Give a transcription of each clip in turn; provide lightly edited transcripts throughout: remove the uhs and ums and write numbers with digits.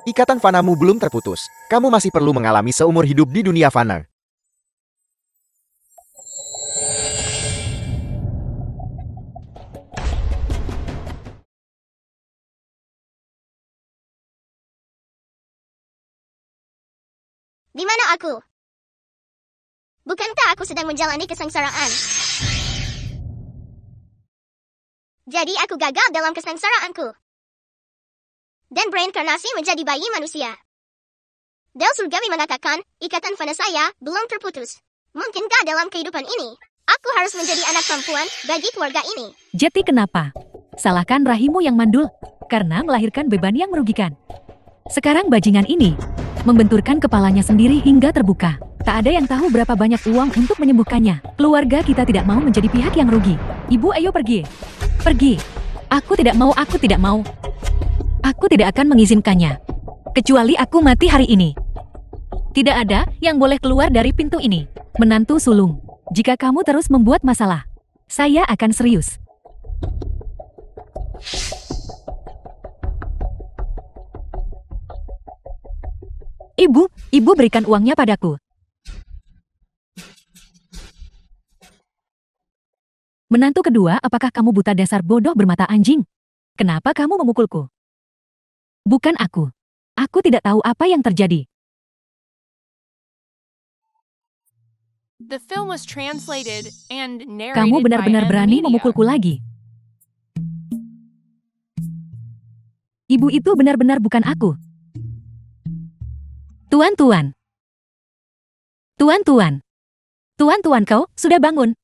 Ikatan fanamu belum terputus. Kamu masih perlu mengalami seumur hidup di dunia fana. Di mana aku? Bukankah aku sedang menjalani kesengsaraan? Jadi aku gagal dalam kesengsaraanku. Dan berinkarnasi menjadi bayi manusia. Del Surgawi mengatakan, ikatan fana saya belum terputus. Mungkinkah dalam kehidupan ini, aku harus menjadi anak perempuan bagi keluarga ini? Jeti kenapa? Salahkan rahimu yang mandul, karena melahirkan beban yang merugikan. Sekarang bajingan ini membenturkan kepalanya sendiri hingga terbuka. Tak ada yang tahu berapa banyak uang untuk menyembuhkannya. Keluarga kita tidak mau menjadi pihak yang rugi. Ibu, ayo pergi. Pergi. Aku tidak mau, aku tidak mau. Aku tidak akan mengizinkannya. Kecuali aku mati hari ini. Tidak ada yang boleh keluar dari pintu ini. Menantu sulung, jika kamu terus membuat masalah, saya akan serius. Ibu berikan uangnya padaku. Menantu kedua, apakah kamu buta dasar bodoh bermata anjing? Kenapa kamu memukulku? Bukan aku. Aku tidak tahu apa yang terjadi. The film was translated and narrated Kamu benar-benar by berani Media. memukulku lagi. Ibu itu benar-benar bukan aku. Tuan-tuan. Tuan-tuan. Tuan-tuan, kau sudah bangun.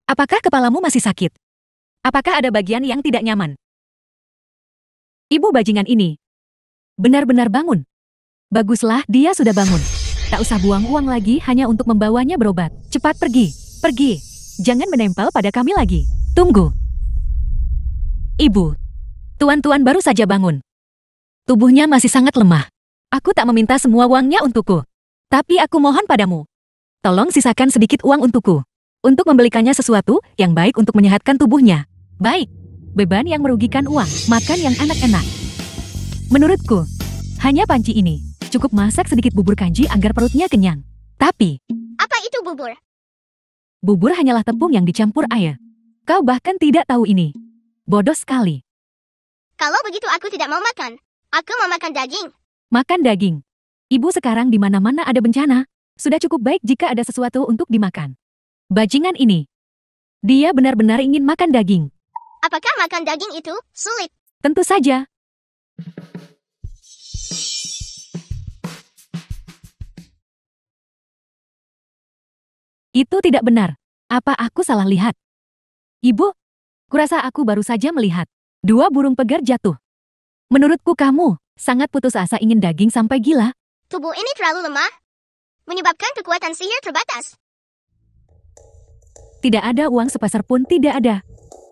Apakah kepalamu masih sakit? Apakah ada bagian yang tidak nyaman? Ibu bajingan ini benar-benar bangun. Baguslah, dia sudah bangun. Tak usah buang uang lagi hanya untuk membawanya berobat. Cepat pergi, pergi. Jangan menempel pada kami lagi. Tunggu. Ibu, tuan-tuan baru saja bangun. Tubuhnya masih sangat lemah. Aku tak meminta semua uangnya untukku. Tapi aku mohon padamu, tolong sisakan sedikit uang untukku. Untuk membelikannya sesuatu yang baik untuk menyehatkan tubuhnya. Baik, beban yang merugikan uang, makan yang enak-enak. Menurutku, hanya panci ini cukup masak sedikit bubur kanji agar perutnya kenyang. Tapi, Apa itu bubur? bubur hanyalah tepung yang dicampur air. Kau bahkan tidak tahu ini. Bodoh sekali. Kalau begitu aku tidak mau makan. Aku mau makan daging. Makan daging. Ibu sekarang di mana-mana ada bencana. Sudah cukup baik jika ada sesuatu untuk dimakan. Bajingan ini. Dia benar-benar ingin makan daging. Apakah makan daging itu sulit? Tentu saja. Itu tidak benar. Apa aku salah lihat? Ibu, kurasa aku baru saja melihat 2 burung pegar jatuh. Menurutku kamu sangat putus asa ingin daging sampai gila. Tubuh ini terlalu lemah. Menyebabkan kekuatan sihir terbatas. Tidak ada uang sepeser pun, tidak ada.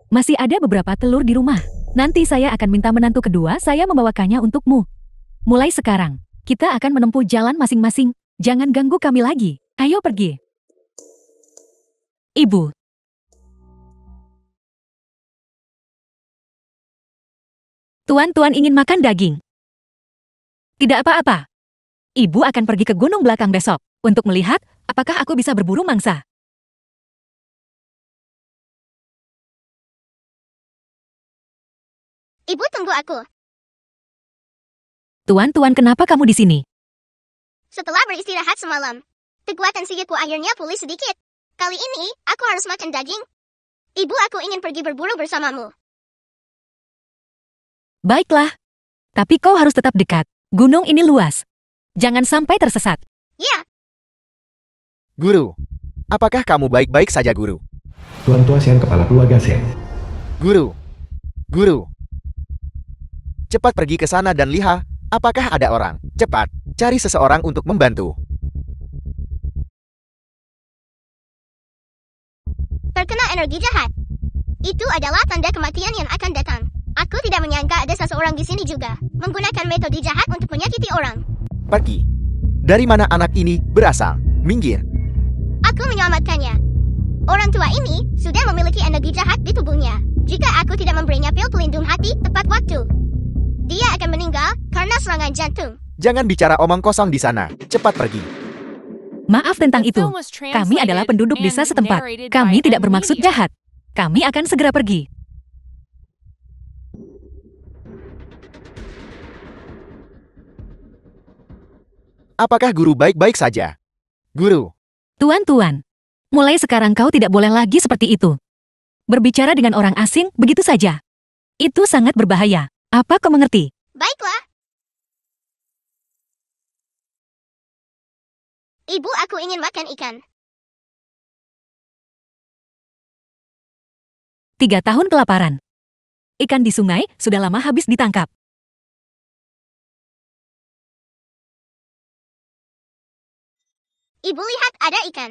Masih ada beberapa telur di rumah. Nanti saya akan minta menantu kedua saya membawakannya untukmu. Mulai sekarang, kita akan menempuh jalan masing-masing. Jangan ganggu kami lagi. Ayo pergi. Ibu. Tuan-tuan ingin makan daging. Tidak apa-apa. Ibu akan pergi ke gunung belakang besok untuk melihat apakah aku bisa berburu mangsa. Ibu, tunggu aku. Tuan-tuan, kenapa kamu di sini? Setelah beristirahat semalam, kekuatan sihirku akhirnya pulih sedikit. Kali ini, aku harus makan daging. Ibu, aku ingin pergi berburu bersamamu. Baiklah. Tapi kau harus tetap dekat. Gunung ini luas. Jangan sampai tersesat. Ya, Guru, apakah kamu baik-baik saja, Guru? Tuan Tua Sian, kepala keluarga Sian. Guru, Guru. Cepat pergi ke sana dan lihat, apakah ada orang. Cepat, cari seseorang untuk membantu. terkena energi jahat. Itu adalah tanda kematian yang akan datang. Aku tidak menyangka ada seseorang di sini juga menggunakan metode jahat untuk menyakiti orang. Pergi. Dari mana anak ini berasal? Minggir. Aku menyelamatkannya. Orang tua ini sudah memiliki energi jahat di tubuhnya. Jika aku tidak memberinya pil pelindung hati tepat waktu, dia akan meninggal karena serangan jantung. Jangan bicara omong kosong di sana. Cepat pergi. Maaf tentang The itu. film was Kami adalah translated penduduk and desa setempat. narrated Kami by tidak M bermaksud Media. jahat. Kami akan segera pergi. Apakah guru baik-baik saja? Guru, Tuan-tuan, mulai sekarang kau tidak boleh lagi seperti itu. Berbicara dengan orang asing begitu saja. Itu sangat berbahaya. Apa kau mengerti? Baiklah. Ibu, aku ingin makan ikan. 3 tahun kelaparan. Ikan di sungai sudah lama habis ditangkap. Ibu, lihat, ada ikan.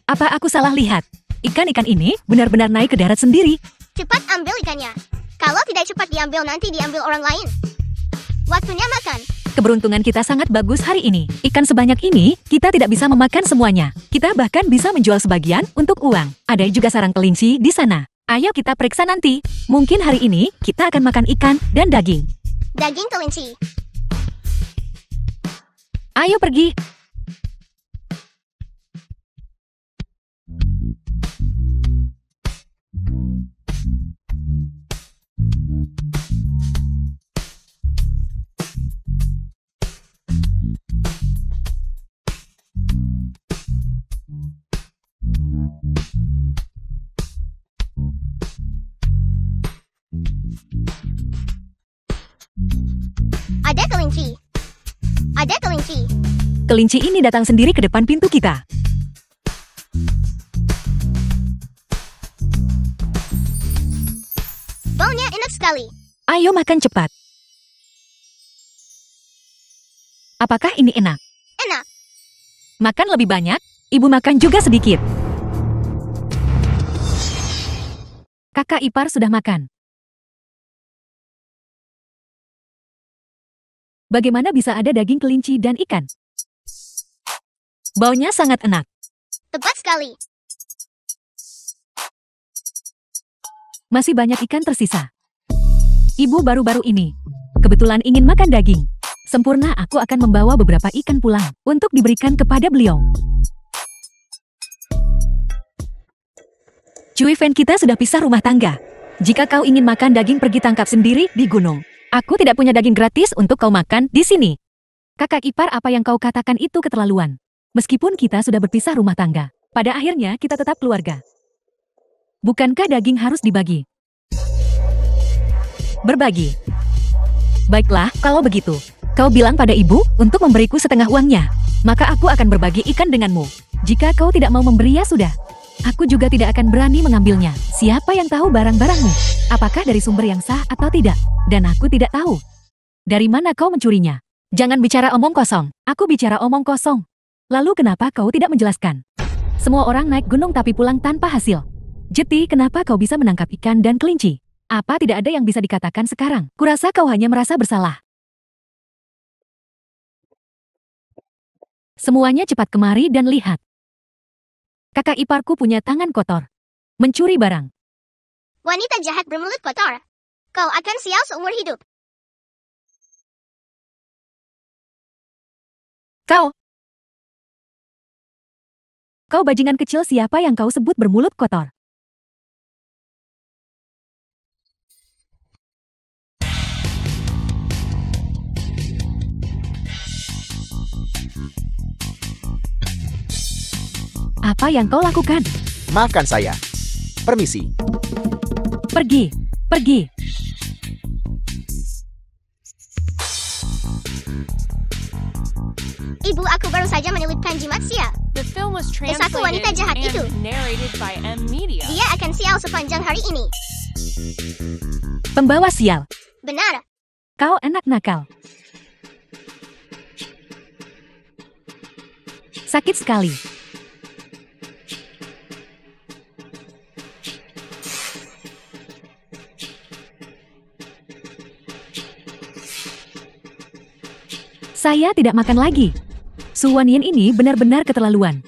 Apa aku salah lihat? Ikan-ikan ini benar-benar naik ke darat sendiri. Cepat ambil ikannya. Kalau tidak cepat diambil, nanti diambil orang lain. Waktunya makan. Keberuntungan kita sangat bagus hari ini. Ikan sebanyak ini, kita tidak bisa memakan semuanya. Kita bahkan bisa menjual sebagian untuk uang. Ada juga sarang kelinci di sana. Ayo kita periksa nanti. Mungkin hari ini kita akan makan ikan dan daging. Daging kelinci. Ayo pergi. Ada kelinci. Ada kelinci. Kelinci ini datang sendiri ke depan pintu kita. Baunya enak sekali. Ayo makan cepat. Apakah ini enak? Enak. Makan lebih banyak, ibu makan juga sedikit. Kakak ipar sudah makan. Bagaimana bisa ada daging kelinci dan ikan? Baunya sangat enak. Tepat sekali. Masih banyak ikan tersisa. Ibu baru-baru ini kebetulan ingin makan daging. Sempurna, aku akan membawa beberapa ikan pulang untuk diberikan kepada beliau. Cui Fen, kita sudah pisah rumah tangga. Jika kau ingin makan daging, pergi tangkap sendiri di gunung. Aku tidak punya daging gratis untuk kau makan di sini. Kakak ipar, apa yang kau katakan itu keterlaluan. Meskipun kita sudah berpisah rumah tangga, pada akhirnya kita tetap keluarga. Bukankah daging harus dibagi? Berbagi. Baiklah, kalau begitu. Kau bilang pada ibu untuk memberiku setengah uangnya. Maka aku akan berbagi ikan denganmu. Jika kau tidak mau memberi, ya sudah. Aku juga tidak akan berani mengambilnya. Siapa yang tahu barang-barangmu? Apakah dari sumber yang sah atau tidak? Dan aku tidak tahu. Dari mana kau mencurinya? Jangan bicara omong kosong. Aku bicara omong kosong. Lalu kenapa kau tidak menjelaskan? Semua orang naik gunung tapi pulang tanpa hasil. Jeti, kenapa kau bisa menangkap ikan dan kelinci? Apa tidak ada yang bisa dikatakan sekarang? Kurasa kau hanya merasa bersalah. Semuanya cepat kemari dan lihat. Kakak iparku punya tangan kotor. Mencuri barang. Wanita jahat bermulut kotor. Kau akan sial seumur hidup. Kau bajingan kecil, siapa yang kau sebut bermulut kotor? Apa yang kau lakukan? maafkan saya. Permisi. Pergi, pergi. Ibu, aku baru saja menyelipkan jimat sial. The film was Desaku wanita translated jahat and itu. narrated by M Media. Dia akan sial sepanjang hari ini. Pembawa sial. Benar. Kau anak nakal. Sakit sekali. Saya tidak makan lagi. Su Wanyin ini benar-benar keterlaluan.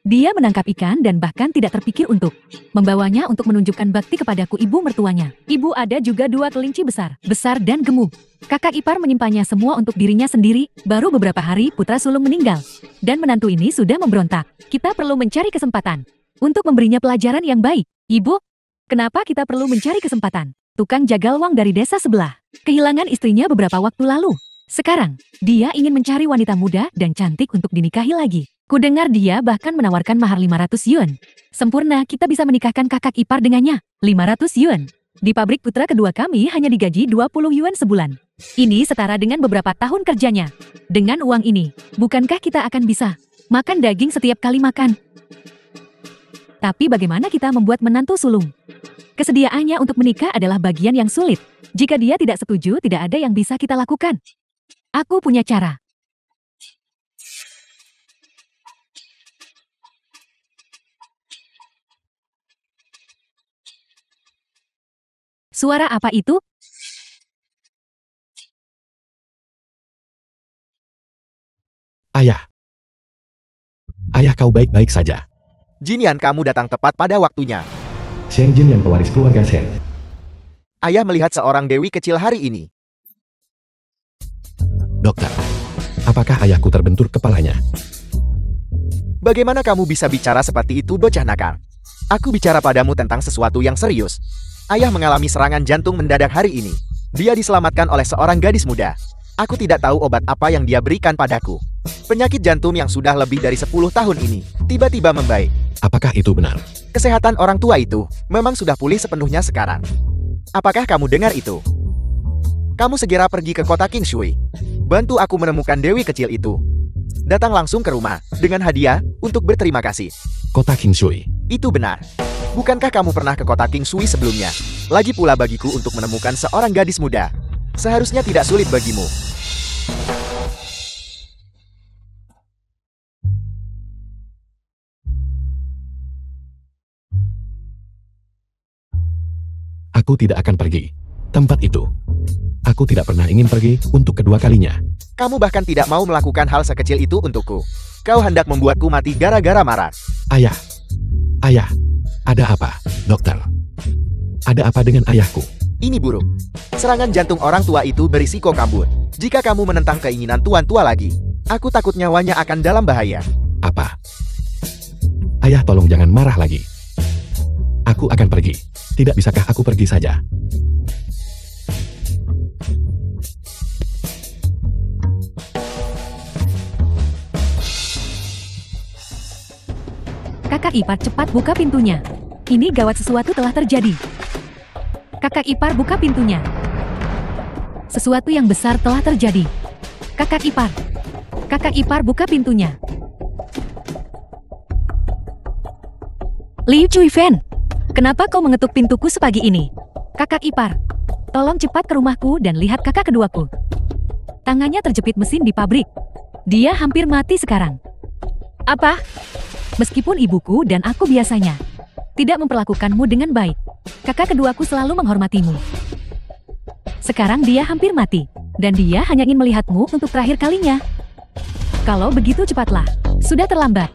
Dia menangkap ikan dan bahkan tidak terpikir untuk membawanya untuk menunjukkan bakti kepadaku ibu mertuanya. Ibu ada juga 2 kelinci besar dan gemuk. Kakak ipar menyimpannya semua untuk dirinya sendiri. Baru beberapa hari putra sulung meninggal. Dan menantu ini sudah memberontak. Kita perlu mencari kesempatan untuk memberinya pelajaran yang baik. Ibu, kenapa kita perlu mencari kesempatan? Tukang jagal uang dari desa sebelah kehilangan istrinya beberapa waktu lalu. Sekarang, dia ingin mencari wanita muda dan cantik untuk dinikahi lagi. Kudengar dia bahkan menawarkan mahar 500 yuan. Sempurna, kita bisa menikahkan kakak ipar dengannya. 500 yuan. Di pabrik putra kedua kami hanya digaji 20 yuan sebulan. Ini setara dengan beberapa tahun kerjanya. Dengan uang ini, bukankah kita akan bisa makan daging setiap kali makan? Tapi bagaimana kita membuat menantu sulung? Kesediaannya untuk menikah adalah bagian yang sulit. Jika dia tidak setuju, tidak ada yang bisa kita lakukan. Aku punya cara. Suara apa itu? Ayah. Ayah, kau baik-baik saja. Jinian, kamu datang tepat pada waktunya. Shen Jin yang pewaris keluarga Shen. Ayah melihat seorang dewi kecil hari ini. Dokter, apakah ayahku terbentur kepalanya? Bagaimana kamu bisa bicara seperti itu, bocah nakal? Aku bicara padamu tentang sesuatu yang serius. Ayah mengalami serangan jantung mendadak hari ini. Dia diselamatkan oleh seorang gadis muda. Aku tidak tahu obat apa yang dia berikan padaku. Penyakit jantung yang sudah lebih dari 10 tahun ini tiba-tiba membaik. Apakah itu benar? Kesehatan orang tua itu memang sudah pulih sepenuhnya sekarang. Apakah kamu dengar itu? Kamu segera pergi ke kota King Shui. Bantu aku menemukan dewi kecil itu. Datang langsung ke rumah dengan hadiah untuk berterima kasih. Kota King Shui. Itu benar. Bukankah kamu pernah ke kota King Shui sebelumnya? Lagi pula bagiku untuk menemukan seorang gadis muda. Seharusnya tidak sulit bagimu. Aku tidak akan pergi. Tempat itu. Aku tidak pernah ingin pergi untuk kedua kalinya. Kamu bahkan tidak mau melakukan hal sekecil itu untukku. Kau hendak membuatku mati gara-gara marah. Ayah. Ayah. Ada apa, dokter? Ada apa dengan ayahku? Ini buruk. Serangan jantung orang tua itu berisiko kabur. Jika kamu menentang keinginan tuan tua lagi, aku takut nyawanya akan dalam bahaya. Apa? Ayah, tolong jangan marah lagi. Aku akan pergi. Tidak bisakah aku pergi saja? Kakak ipar cepat buka pintunya. Ini gawat, sesuatu telah terjadi. Kakak ipar buka pintunya. Sesuatu yang besar telah terjadi. Kakak ipar buka pintunya. Liu Chuifen, kenapa kau mengetuk pintuku sepagi ini? Kakak ipar, tolong cepat ke rumahku dan lihat kakak keduaku. Tangannya terjepit mesin di pabrik. Dia hampir mati sekarang. Apa? Meskipun ibuku dan aku biasanya tidak memperlakukanmu dengan baik, kakak keduaku selalu menghormatimu. Sekarang dia hampir mati, dan dia hanya ingin melihatmu untuk terakhir kalinya. Kalau begitu cepatlah, sudah terlambat.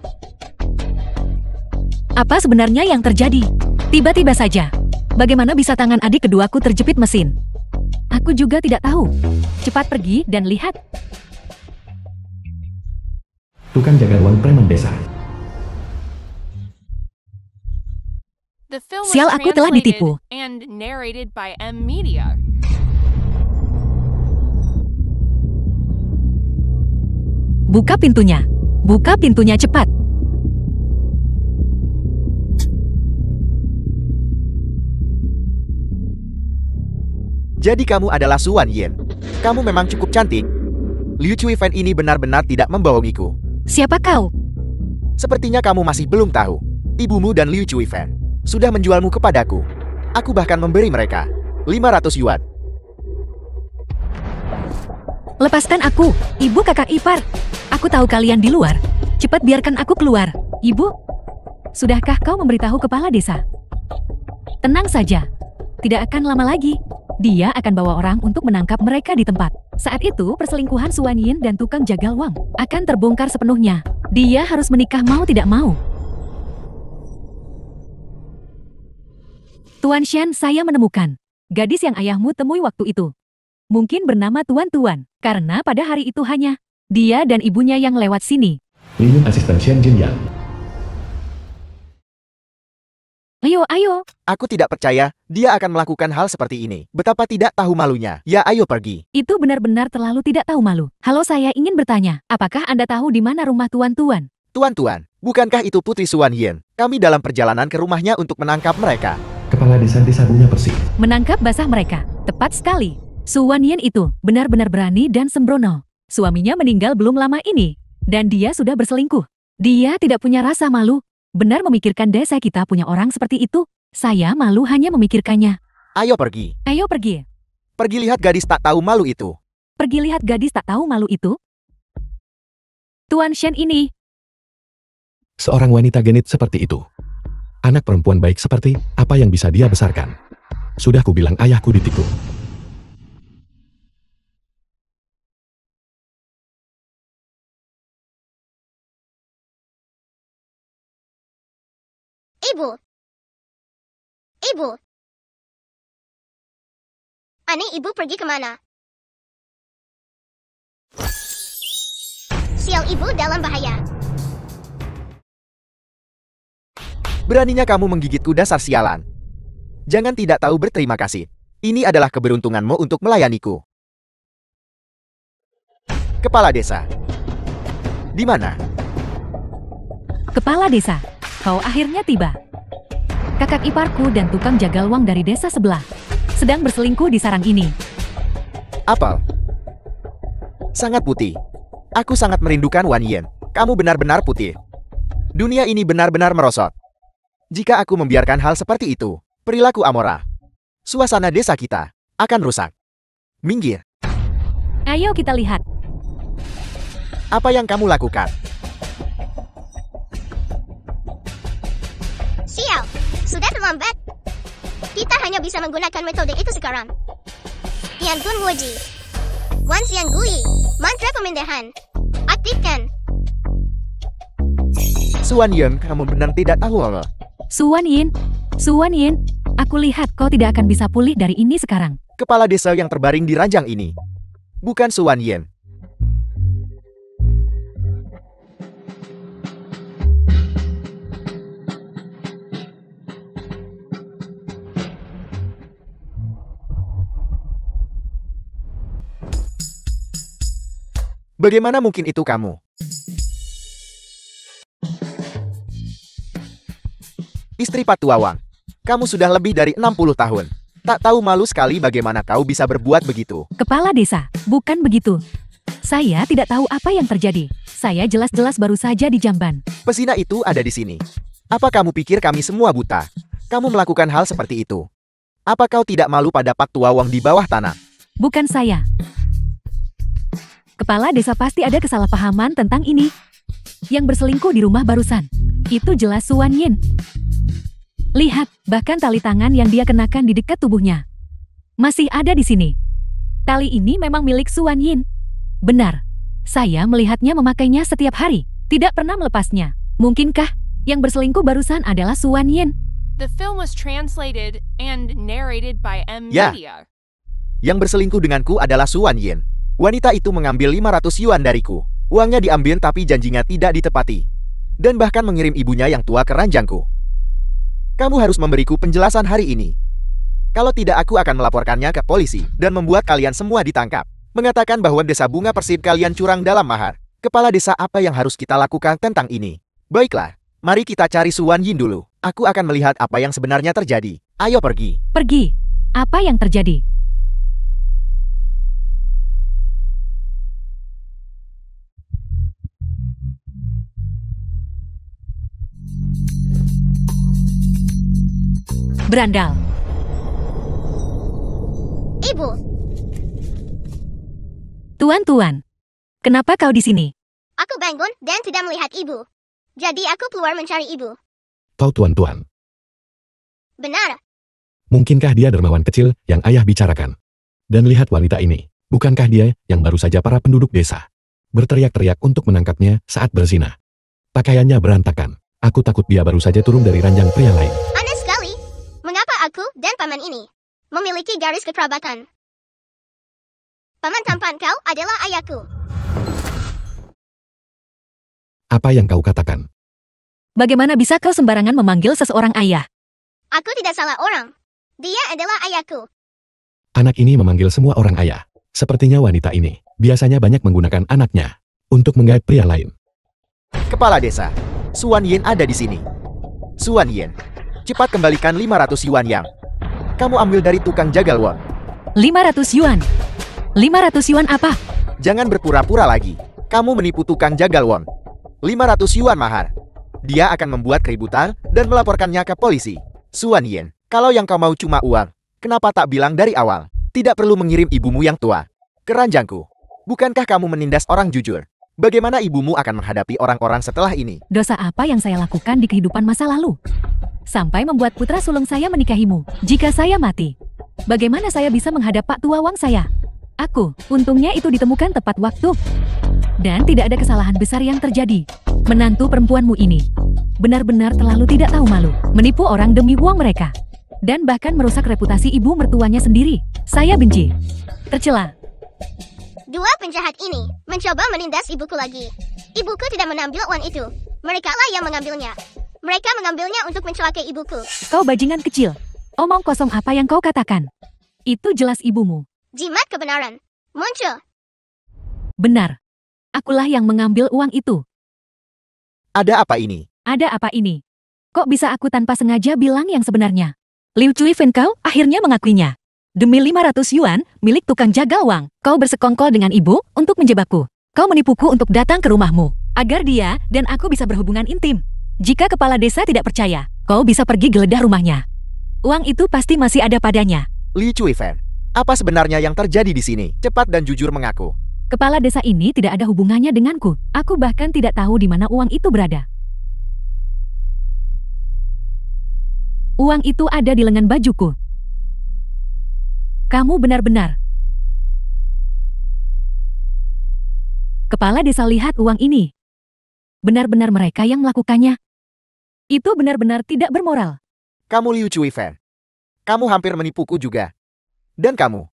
Apa sebenarnya yang terjadi? Tiba-tiba saja, bagaimana bisa tangan adik keduaku terjepit mesin? Aku juga tidak tahu. Cepat pergi dan lihat. Tukang jaga uang preman desa. The film was Sial, aku telah translated ditipu. and narrated by M Media. Buka pintunya. Buka pintunya cepat. Jadi kamu adalah Suan Yin. Kamu memang cukup cantik. Liu Chuifen ini benar-benar tidak membohongiku. Siapa kau? Sepertinya kamu masih belum tahu. Ibumu dan Liu Chuifen sudah menjualmu kepadaku. Aku bahkan memberi mereka 500 yuan. Lepaskan aku, ibu kakak ipar. Aku tahu kalian di luar. Cepat biarkan aku keluar. Ibu, sudahkah kau memberitahu kepala desa? Tenang saja. Tidak akan lama lagi. Dia akan bawa orang untuk menangkap mereka di tempat. Saat itu perselingkuhan Suan Yin dan tukang jagal uang akan terbongkar sepenuhnya. Dia harus menikah mau tidak mau. Tuan Shen, saya menemukan gadis yang ayahmu temui waktu itu. Mungkin bernama Tuan, karena pada hari itu hanya dia dan ibunya yang lewat sini. Liyun asisten Shen Jinyan. Ayo. Aku tidak percaya dia akan melakukan hal seperti ini. Betapa tidak tahu malunya. Ya, ayo pergi. Itu benar-benar terlalu tidak tahu malu. Halo, saya ingin bertanya, apakah Anda tahu di mana rumah Tuan? Tuan, bukankah itu Putri Suan Yin? Kami dalam perjalanan ke rumahnya untuk menangkap mereka. Kepala desa bunga bersih. Menangkap basah mereka. Tepat sekali. Suan Yin itu benar-benar berani dan sembrono. Suaminya meninggal belum lama ini. Dan dia sudah berselingkuh. Dia tidak punya rasa malu. Benar memikirkan desa kita punya orang seperti itu. Saya malu hanya memikirkannya. Ayo pergi. Ayo pergi. Pergi lihat gadis tak tahu malu itu. Pergi lihat gadis tak tahu malu itu. Tuan Shen ini. Seorang wanita genit seperti itu. Anak perempuan baik seperti apa yang bisa dia besarkan. Sudah kubilang ayahku ditikung. Ibu. Aneh, ibu pergi kemana? Sial, ibu dalam bahaya. Beraninya kamu menggigitku, dasar sialan. Jangan tidak tahu berterima kasih. Ini adalah keberuntunganmu untuk melayaniku. Kepala desa. Di mana? Kepala desa, kau akhirnya tiba. Kakak iparku dan tukang jagal uang dari desa sebelah sedang berselingkuh di sarang ini. Apel. Sangat putih. Aku sangat merindukan Wan Yin. Kamu benar-benar putih. Dunia ini benar-benar merosot. Jika aku membiarkan hal seperti itu, perilaku Amora, suasana desa kita akan rusak. Minggir. Ayo kita lihat. Apa yang kamu lakukan? Sial, sudah terlambat. Kita hanya bisa menggunakan metode itu sekarang. Yan Gun Wuji. Wan Xiang Gui. Mantra pemindahan. Aktifkan. Suan Yin, kamu benar tidak tahu apa? Suan Yin, aku lihat kau tidak akan bisa pulih dari ini sekarang. Kepala desa yang terbaring di ranjang ini. Bukan Suan Yin. Bagaimana mungkin itu kamu? Istri Patuawang, kamu sudah lebih dari 60 tahun. Tak tahu malu sekali bagaimana kau bisa berbuat begitu. Kepala desa, bukan begitu. Saya tidak tahu apa yang terjadi. Saya jelas-jelas baru saja di Jamban. Pesina itu ada di sini. Apa kamu pikir kami semua buta? Kamu melakukan hal seperti itu. Apa kau tidak malu pada Patuawang di bawah tanah? Bukan saya. Kepala desa pasti ada kesalahpahaman tentang ini. Yang berselingkuh di rumah barusan. Itu jelas Suan Yin. Lihat, bahkan tali tangan yang dia kenakan di dekat tubuhnya masih ada di sini. Tali ini memang milik Suan Yin. Benar. Saya melihatnya memakainya setiap hari. Tidak pernah melepasnya. Mungkinkah yang berselingkuh barusan adalah Suan Yin? The film was translated and narrated by M Ya. Media. Yang berselingkuh denganku adalah Suan Yin. Wanita itu mengambil 500 yuan dariku. Uangnya diambil tapi janjinya tidak ditepati. Dan bahkan mengirim ibunya yang tua ke ranjangku. Kamu harus memberiku penjelasan hari ini. Kalau tidak, aku akan melaporkannya ke polisi dan membuat kalian semua ditangkap. Mengatakan bahwa desa bunga persib kalian curang dalam mahar. Kepala desa, apa yang harus kita lakukan tentang ini? Baiklah, mari kita cari Suan Yin dulu. Aku akan melihat apa yang sebenarnya terjadi. Ayo pergi. Pergi. Apa yang terjadi? Berandal. Ibu. Tuan, kenapa kau di sini? Aku bangun dan tidak melihat ibu. Jadi aku keluar mencari ibu. Tahu tuan. Benar. Mungkinkah dia dermawan kecil yang ayah bicarakan? Dan lihat wanita ini. Bukankah dia yang baru saja para penduduk desa berteriak-teriak untuk menangkapnya saat berzina? Pakaiannya berantakan. Aku takut dia baru saja turun dari ranjang pria lain. Aneh sekali. Mengapa aku dan paman ini memiliki garis kekerabatan. Paman tampan kau adalah ayahku. Apa yang kau katakan? Bagaimana bisa kau sembarangan memanggil seseorang ayah? Aku tidak salah orang. Dia adalah ayahku. Anak ini memanggil semua orang ayah. Sepertinya wanita ini biasanya banyak menggunakan anaknya untuk menggait pria lain. Kepala desa, Suan Yin ada di sini. Suan Yin, cepat kembalikan 500 yuan yang kamu ambil dari tukang jagal won. 500 yuan. 500 yuan apa? Jangan berpura-pura lagi. Kamu menipu tukang jagal won. 500 yuan mahar. Dia akan membuat keributan dan melaporkannya ke polisi. Suan Yin, kalau yang kau mau cuma uang, kenapa tak bilang dari awal? Tidak perlu mengirim ibumu yang tua. Keranjangku, bukankah kamu menindas orang jujur? Bagaimana ibumu akan menghadapi orang-orang setelah ini? Dosa apa yang saya lakukan di kehidupan masa lalu? Sampai membuat putra sulung saya menikahimu. Jika saya mati, bagaimana saya bisa menghadap Pak Tua Wang saya? Aku, untungnya itu ditemukan tepat waktu. Dan tidak ada kesalahan besar yang terjadi. Menantu perempuanmu ini benar-benar terlalu tidak tahu malu. Menipu orang demi uang mereka. Dan bahkan merusak reputasi ibu mertuanya sendiri. Saya benci. Tercela. Dua penjahat ini mencoba menindas ibuku lagi. Ibuku tidak mengambil uang itu. Merekalah yang mengambilnya. Mereka mengambilnya untuk mencelakai ibuku. Kau bajingan kecil. Omong kosong apa yang kau katakan? Itu jelas ibumu. Jimat kebenaran muncul. Benar. Akulah yang mengambil uang itu. Ada apa ini? Ada apa ini? Kok bisa aku tanpa sengaja bilang yang sebenarnya? Liu Cui Fen kau akhirnya mengakuinya. Demi 500 yuan, milik tukang jagal wang, kau bersekongkol dengan ibu untuk menjebakku. Kau menipuku untuk datang ke rumahmu, agar dia dan aku bisa berhubungan intim. Jika kepala desa tidak percaya, kau bisa pergi geledah rumahnya. Uang itu pasti masih ada padanya. Li Cui Fen, apa sebenarnya yang terjadi di sini? Cepat dan jujur mengaku. Kepala desa ini tidak ada hubungannya denganku. Aku bahkan tidak tahu di mana uang itu berada. Uang itu ada di lengan bajuku. Kamu benar-benar. Kepala desa lihat uang ini. Benar-benar mereka yang melakukannya. Itu benar-benar tidak bermoral. Kamu Liu Cui Fen. Kamu hampir menipuku juga. Dan kamu,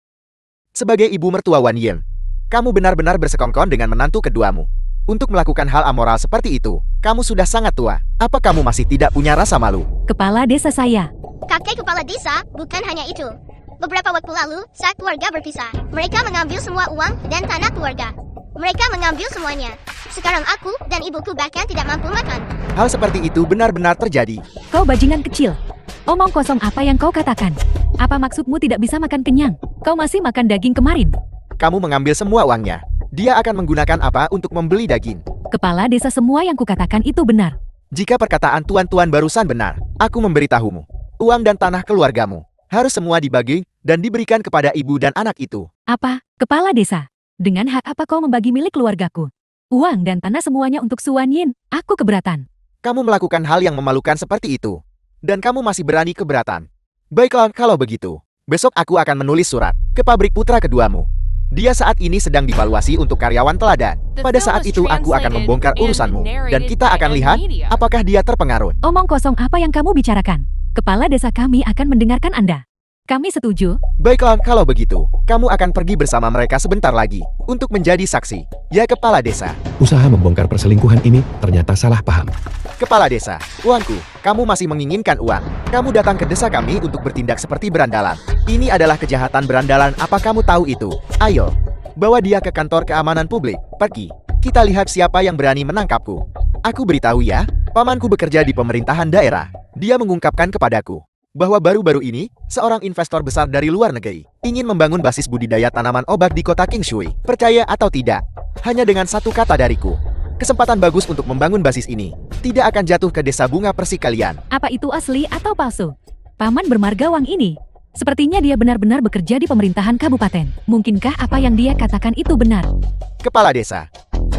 sebagai ibu mertua Wan Yin, kamu benar-benar bersekongkol dengan menantu keduamu. Untuk melakukan hal amoral seperti itu, kamu sudah sangat tua. Apa kamu masih tidak punya rasa malu? Kepala desa saya. Kakek kepala desa bukan hanya itu. Beberapa waktu lalu, saat keluarga berpisah, mereka mengambil semua uang dan tanah keluarga. Mereka mengambil semuanya. Sekarang aku dan ibuku bahkan tidak mampu makan. Hal seperti itu benar-benar terjadi. Kau bajingan kecil. Omong kosong apa yang kau katakan? Apa maksudmu tidak bisa makan kenyang? Kau masih makan daging kemarin. Kamu mengambil semua uangnya. Dia akan menggunakan apa untuk membeli daging? Kepala desa, semua yang kukatakan itu benar. Jika perkataan tuan-tuan barusan benar, aku memberitahumu. Uang dan tanah keluargamu harus semua dibagi dan diberikan kepada ibu dan anak itu. Apa? Kepala desa? Dengan hak apa kau membagi milik keluargaku? Uang dan tanah semuanya untuk Suan Yin. Aku keberatan. Kamu melakukan hal yang memalukan seperti itu. Dan kamu masih berani keberatan. Baiklah, kalau begitu. Besok aku akan menulis surat ke pabrik putra keduamu. Dia saat ini sedang divaluasi untuk karyawan teladan. Pada saat itu aku akan membongkar urusanmu. Dan kita akan lihat apakah dia terpengaruh. Omong kosong apa yang kamu bicarakan? Kepala desa kami akan mendengarkan Anda. Kami setuju. Baiklah, kalau begitu, kamu akan pergi bersama mereka sebentar lagi untuk menjadi saksi. Ya, kepala desa. Usaha membongkar perselingkuhan ini ternyata salah paham. Kepala desa, uangku, kamu masih menginginkan uang. Kamu datang ke desa kami untuk bertindak seperti berandalan. Ini adalah kejahatan berandalan, apa kamu tahu itu? Ayo, bawa dia ke kantor keamanan publik. Pergi, kita lihat siapa yang berani menangkapku. Aku beritahu ya, pamanku bekerja di pemerintahan daerah. Dia mengungkapkan kepadaku bahwa baru-baru ini, seorang investor besar dari luar negeri ingin membangun basis budidaya tanaman obat di kota Qingshui. Percaya atau tidak, hanya dengan satu kata dariku, kesempatan bagus untuk membangun basis ini tidak akan jatuh ke desa bunga persik kalian. Apa itu asli atau palsu? Paman bermarga Wang ini, sepertinya dia benar-benar bekerja di pemerintahan kabupaten. Mungkinkah apa yang dia katakan itu benar? Kepala desa,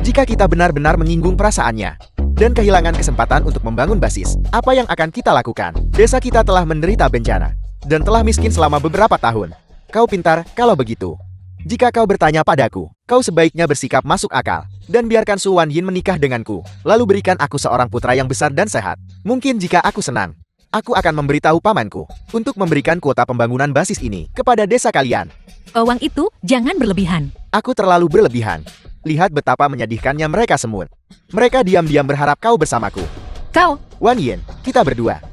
jika kita benar-benar menyinggung perasaannya dan kehilangan kesempatan untuk membangun basis, apa yang akan kita lakukan? Desa kita telah menderita bencana dan telah miskin selama beberapa tahun. Kau pintar kalau begitu. Jika kau bertanya padaku, kau sebaiknya bersikap masuk akal dan biarkan Su Wan Yin menikah denganku. Lalu berikan aku seorang putra yang besar dan sehat. Mungkin jika aku senang, Aku akan memberitahu pamanku untuk memberikan kuota pembangunan basis ini kepada desa kalian. Uang itu jangan berlebihan. Aku terlalu berlebihan. Lihat betapa menyedihkannya mereka semua. Mereka diam-diam berharap kau bersamaku. Kau, Wan Yin, kita berdua.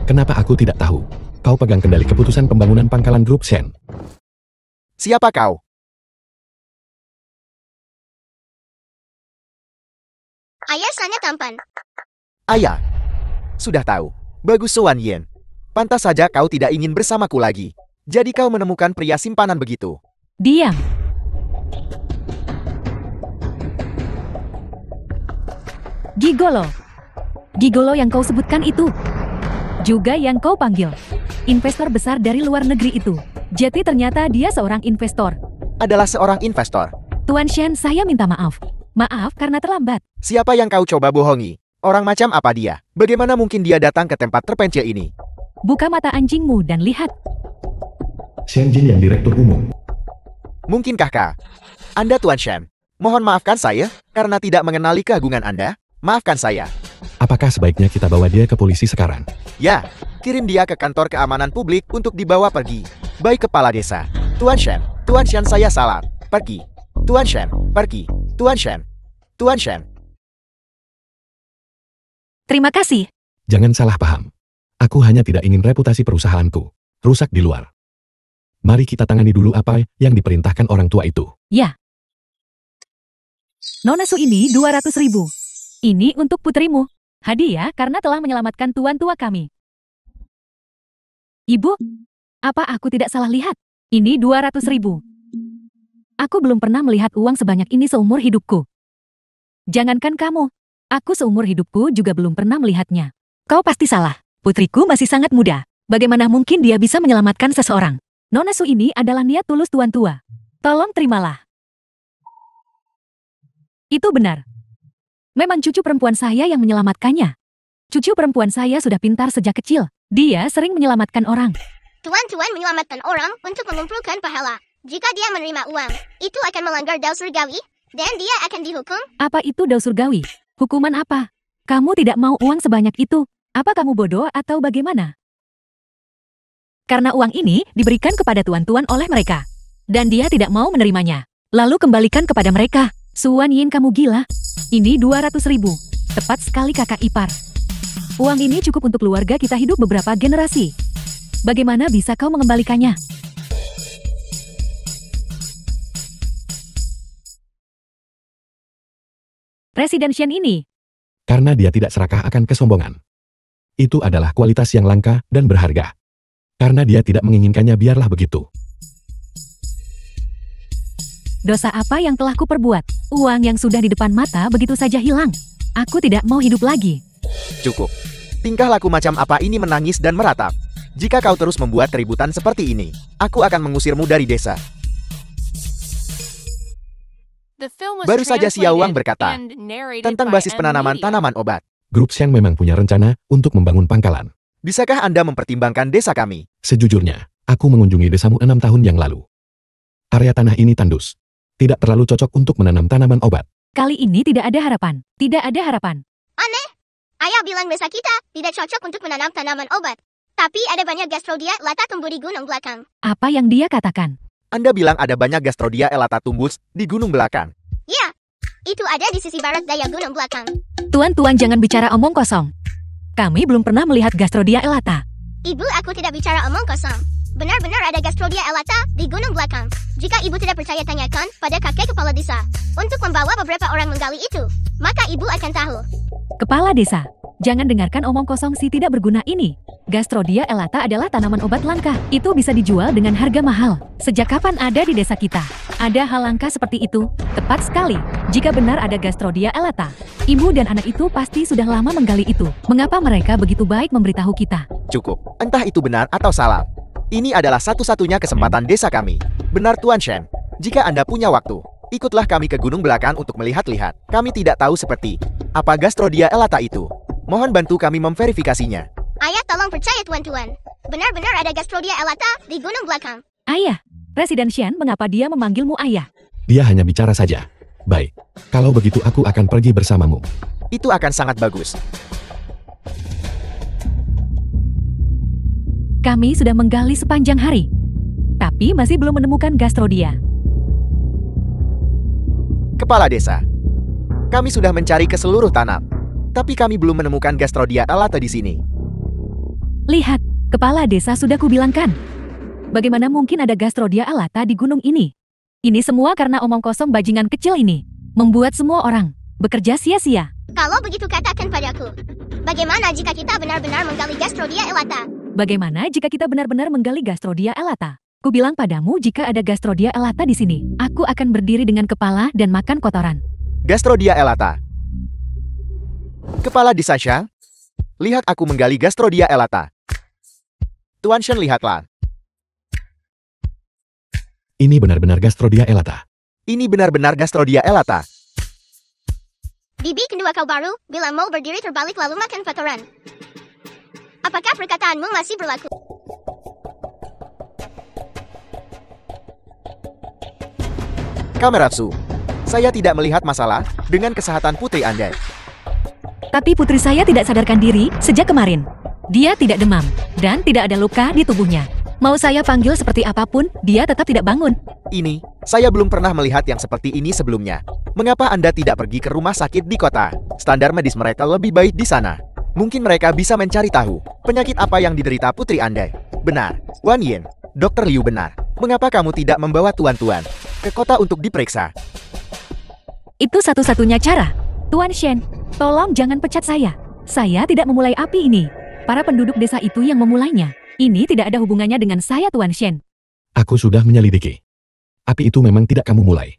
Kenapa aku tidak tahu? Kau pegang kendali keputusan pembangunan pangkalan grup Shen. Siapa kau? Ayah sangat tampan. Ayah. Sudah tahu. Bagus Wan Yin. Pantas saja kau tidak ingin bersamaku lagi. Jadi kau menemukan pria simpanan begitu. diam. Gigolo. Gigolo yang kau sebutkan itu. Juga yang kau panggil. Investor besar dari luar negeri itu. Jadi ternyata dia seorang investor. Adalah seorang investor. Tuan Shen, saya minta maaf. Maaf karena terlambat. Siapa yang kau coba bohongi? Orang macam apa dia? Bagaimana mungkin dia datang ke tempat terpencil ini? Buka mata anjingmu dan lihat. Shen Jin yang direktur umum. Mungkinkah kah? Anda Tuan Shen. Mohon maafkan saya karena tidak mengenali keagungan Anda. Maafkan saya. Apakah sebaiknya kita bawa dia ke polisi sekarang? Ya, kirim dia ke kantor keamanan publik untuk dibawa pergi. Baik kepala desa. Tuan Shen saya salah. Pergi. Tuan Shen, pergi. Tuan Shen. Tuan Shen. Terima kasih. Jangan salah paham. Aku hanya tidak ingin reputasi perusahaanku rusak di luar. Mari kita tangani dulu apa yang diperintahkan orang tua itu. Ya. Nona Su ini 200.000. Ini untuk putrimu. Hadiah karena telah menyelamatkan tuan tua kami. Ibu, apa aku tidak salah lihat? Ini 200.000. Aku belum pernah melihat uang sebanyak ini seumur hidupku. Jangankan kamu, aku seumur hidupku juga belum pernah melihatnya. Kau pasti salah. Putriku masih sangat muda. Bagaimana mungkin dia bisa menyelamatkan seseorang? Nona Su ini adalah niat tulus tuan tua. Tolong terimalah. Itu benar. Memang cucu perempuan saya yang menyelamatkannya. Cucu perempuan saya sudah pintar sejak kecil. Dia sering menyelamatkan orang. Tuan-tuan menyelamatkan orang untuk mengumpulkan pahala. Jika dia menerima uang, itu akan melanggar dao surgawi, dan dia akan dihukum. Apa itu dao surgawi? Hukuman apa? Kamu tidak mau uang sebanyak itu. Apa kamu bodoh atau bagaimana? Karena uang ini diberikan kepada tuan-tuan oleh mereka. Dan dia tidak mau menerimanya. Lalu kembalikan kepada mereka. Suan Yin, kamu gila. Ini 200.000. Tepat sekali kakak ipar. Uang ini cukup untuk keluarga kita hidup beberapa generasi. Bagaimana bisa kau mengembalikannya? Presiden Shen ini. Karena dia tidak serakah akan kesombongan. Itu adalah kualitas yang langka dan berharga. Karena dia tidak menginginkannya, biarlah begitu. Dosa apa yang telah kuperbuat? Uang yang sudah di depan mata begitu saja hilang. Aku tidak mau hidup lagi. Cukup. Tingkah laku macam apa ini menangis dan meratap. Jika kau terus membuat keributan seperti ini, aku akan mengusirmu dari desa. Baru saja Xiao Wang berkata tentang basis penanaman tanaman obat. Grup Shen memang punya rencana untuk membangun pangkalan. Bisakah Anda mempertimbangkan desa kami? Sejujurnya, aku mengunjungi desamu 6 tahun yang lalu. Area tanah ini tandus. Tidak terlalu cocok untuk menanam tanaman obat. Kali ini tidak ada harapan. Tidak ada harapan. Aneh. Ayah bilang desa kita tidak cocok untuk menanam tanaman obat. Tapi ada banyak gastrodia elata tumbuh di gunung belakang. Apa yang dia katakan? Anda bilang ada banyak gastrodia elata tumbuh di gunung belakang. Ya, itu ada di sisi barat daya gunung belakang. Tuan-tuan jangan bicara omong kosong. Kami belum pernah melihat gastrodia elata. Ibu, aku tidak bicara omong kosong. Benar-benar ada gastrodia elata di gunung belakang. Jika ibu tidak percaya, tanyakan pada kakek kepala desa. Untuk membawa beberapa orang menggali itu, maka ibu akan tahu. Kepala desa, jangan dengarkan omong kosong si tidak berguna ini. Gastrodia elata adalah tanaman obat langka. Itu bisa dijual dengan harga mahal. Sejak kapan ada di desa kita? Ada hal langka seperti itu? Tepat sekali. Jika benar ada gastrodia elata, ibu dan anak itu pasti sudah lama menggali itu. Mengapa mereka begitu baik memberitahu kita? Cukup. Entah itu benar atau salah. Ini adalah satu-satunya kesempatan desa kami. Benar Tuan Shen. Jika Anda punya waktu, ikutlah kami ke gunung belakang untuk melihat-lihat. Kami tidak tahu seperti apa gastrodia elata itu. Mohon bantu kami memverifikasinya. Ayah, tolong percaya tuan-tuan. Benar-benar ada gastrodia elata di gunung belakang. Ayah, Presiden Shen, mengapa dia memanggilmu ayah? Dia hanya bicara saja. Baik, kalau begitu aku akan pergi bersamamu. Itu akan sangat bagus. Kami sudah menggali sepanjang hari, tapi masih belum menemukan Gastrodia. Kepala desa, kami sudah mencari ke seluruh tanah, tapi kami belum menemukan Gastrodia elata di sini. Lihat, kepala desa sudah kubilangkan. Bagaimana mungkin ada Gastrodia elata di gunung ini? Ini semua karena omong kosong bajingan kecil ini. Membuat semua orang bekerja sia-sia. Kalau begitu katakan padaku, bagaimana jika kita benar-benar menggali Gastrodia elata? Bagaimana jika kita benar-benar menggali Gastrodia elata? Kubilang padamu jika ada Gastrodia elata di sini, aku akan berdiri dengan kepala dan makan kotoran. Gastrodia elata. Kepala desa Shang, lihat aku menggali Gastrodia elata. Tuan Shen, lihatlah. Ini benar-benar Gastrodia elata. Ini benar-benar Gastrodia elata. Bibi kedua kau baru, bila mau berdiri terbalik lalu makan kotoran. Apakah perkataanmu masih berlaku? Kameratsu, saya tidak melihat masalah dengan kesehatan putri Anda. Tapi putri saya tidak sadarkan diri sejak kemarin. Dia tidak demam dan tidak ada luka di tubuhnya. Mau saya panggil seperti apapun, dia tetap tidak bangun. Ini, saya belum pernah melihat yang seperti ini sebelumnya. Mengapa Anda tidak pergi ke rumah sakit di kota? Standar medis mereka lebih baik di sana. Mungkin mereka bisa mencari tahu penyakit apa yang diderita putri Anda. Benar, Wan Yin, Dr. Liu benar. Mengapa kamu tidak membawa tuan-tuan ke kota untuk diperiksa? Itu satu-satunya cara. Tuan Shen, tolong jangan pecat saya. Saya tidak memulai api ini. Para penduduk desa itu yang memulainya. Ini tidak ada hubungannya dengan saya, Tuan Shen. Aku sudah menyelidiki. Api itu memang tidak kamu mulai.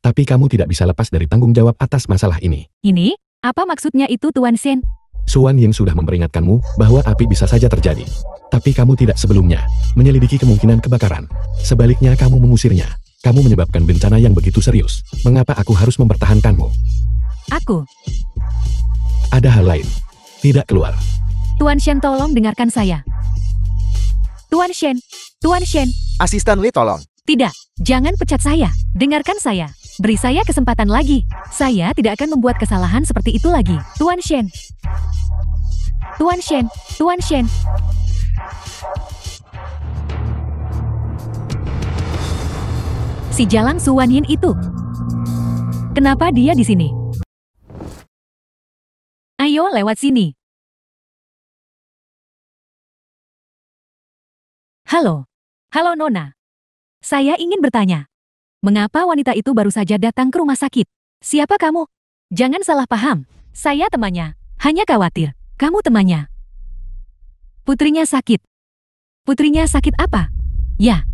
Tapi kamu tidak bisa lepas dari tanggung jawab atas masalah ini. Ini? Apa maksudnya itu, Tuan Shen? Suan Ying sudah memperingatkanmu bahwa api bisa saja terjadi. Tapi kamu tidak sebelumnya menyelidiki kemungkinan kebakaran. Sebaliknya kamu mengusirnya. Kamu menyebabkan bencana yang begitu serius. Mengapa aku harus mempertahankanmu? Aku. Ada hal lain. Tidak keluar. Tuan Shen, tolong dengarkan saya. Tuan Shen, Tuan Shen. Asisten Li, tolong. Tidak, jangan pecat saya. Dengarkan saya. Beri saya kesempatan lagi. Saya tidak akan membuat kesalahan seperti itu lagi. Tuan Shen. Tuan Shen, Tuan Shen. Si Jalang Suan Yin itu. Kenapa dia di sini? Ayo lewat sini. Halo. Halo Nona. Saya ingin bertanya. Mengapa wanita itu baru saja datang ke rumah sakit? Siapa kamu? Jangan salah paham. Saya temannya. Hanya khawatir. Kamu temannya. Putrinya sakit. Putrinya sakit apa? Ya.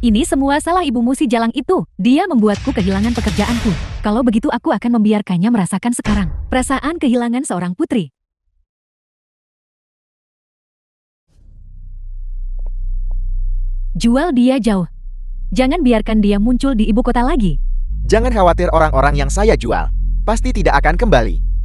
Ini semua salah ibumu si Jalang itu. Dia membuatku kehilangan pekerjaanku. Kalau begitu aku akan membiarkannya merasakan sekarang perasaan kehilangan seorang putri. Jual dia jauh. Jangan biarkan dia muncul di ibu kota lagi. Jangan khawatir, orang-orang yang saya jual pasti tidak akan kembali.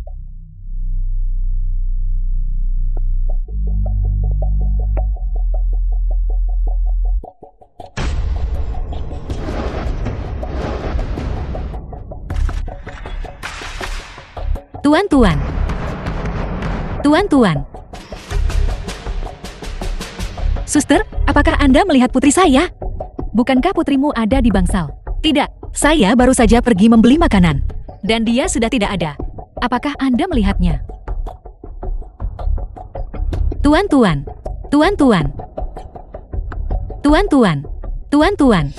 Tuan-tuan. Tuan-tuan. Suster, apakah Anda melihat putri saya? Bukankah putrimu ada di bangsal? Tidak, saya baru saja pergi membeli makanan. Dan dia sudah tidak ada. Apakah Anda melihatnya? Tuan-tuan. Tuan-tuan. Tuan-tuan. Tuan-tuan.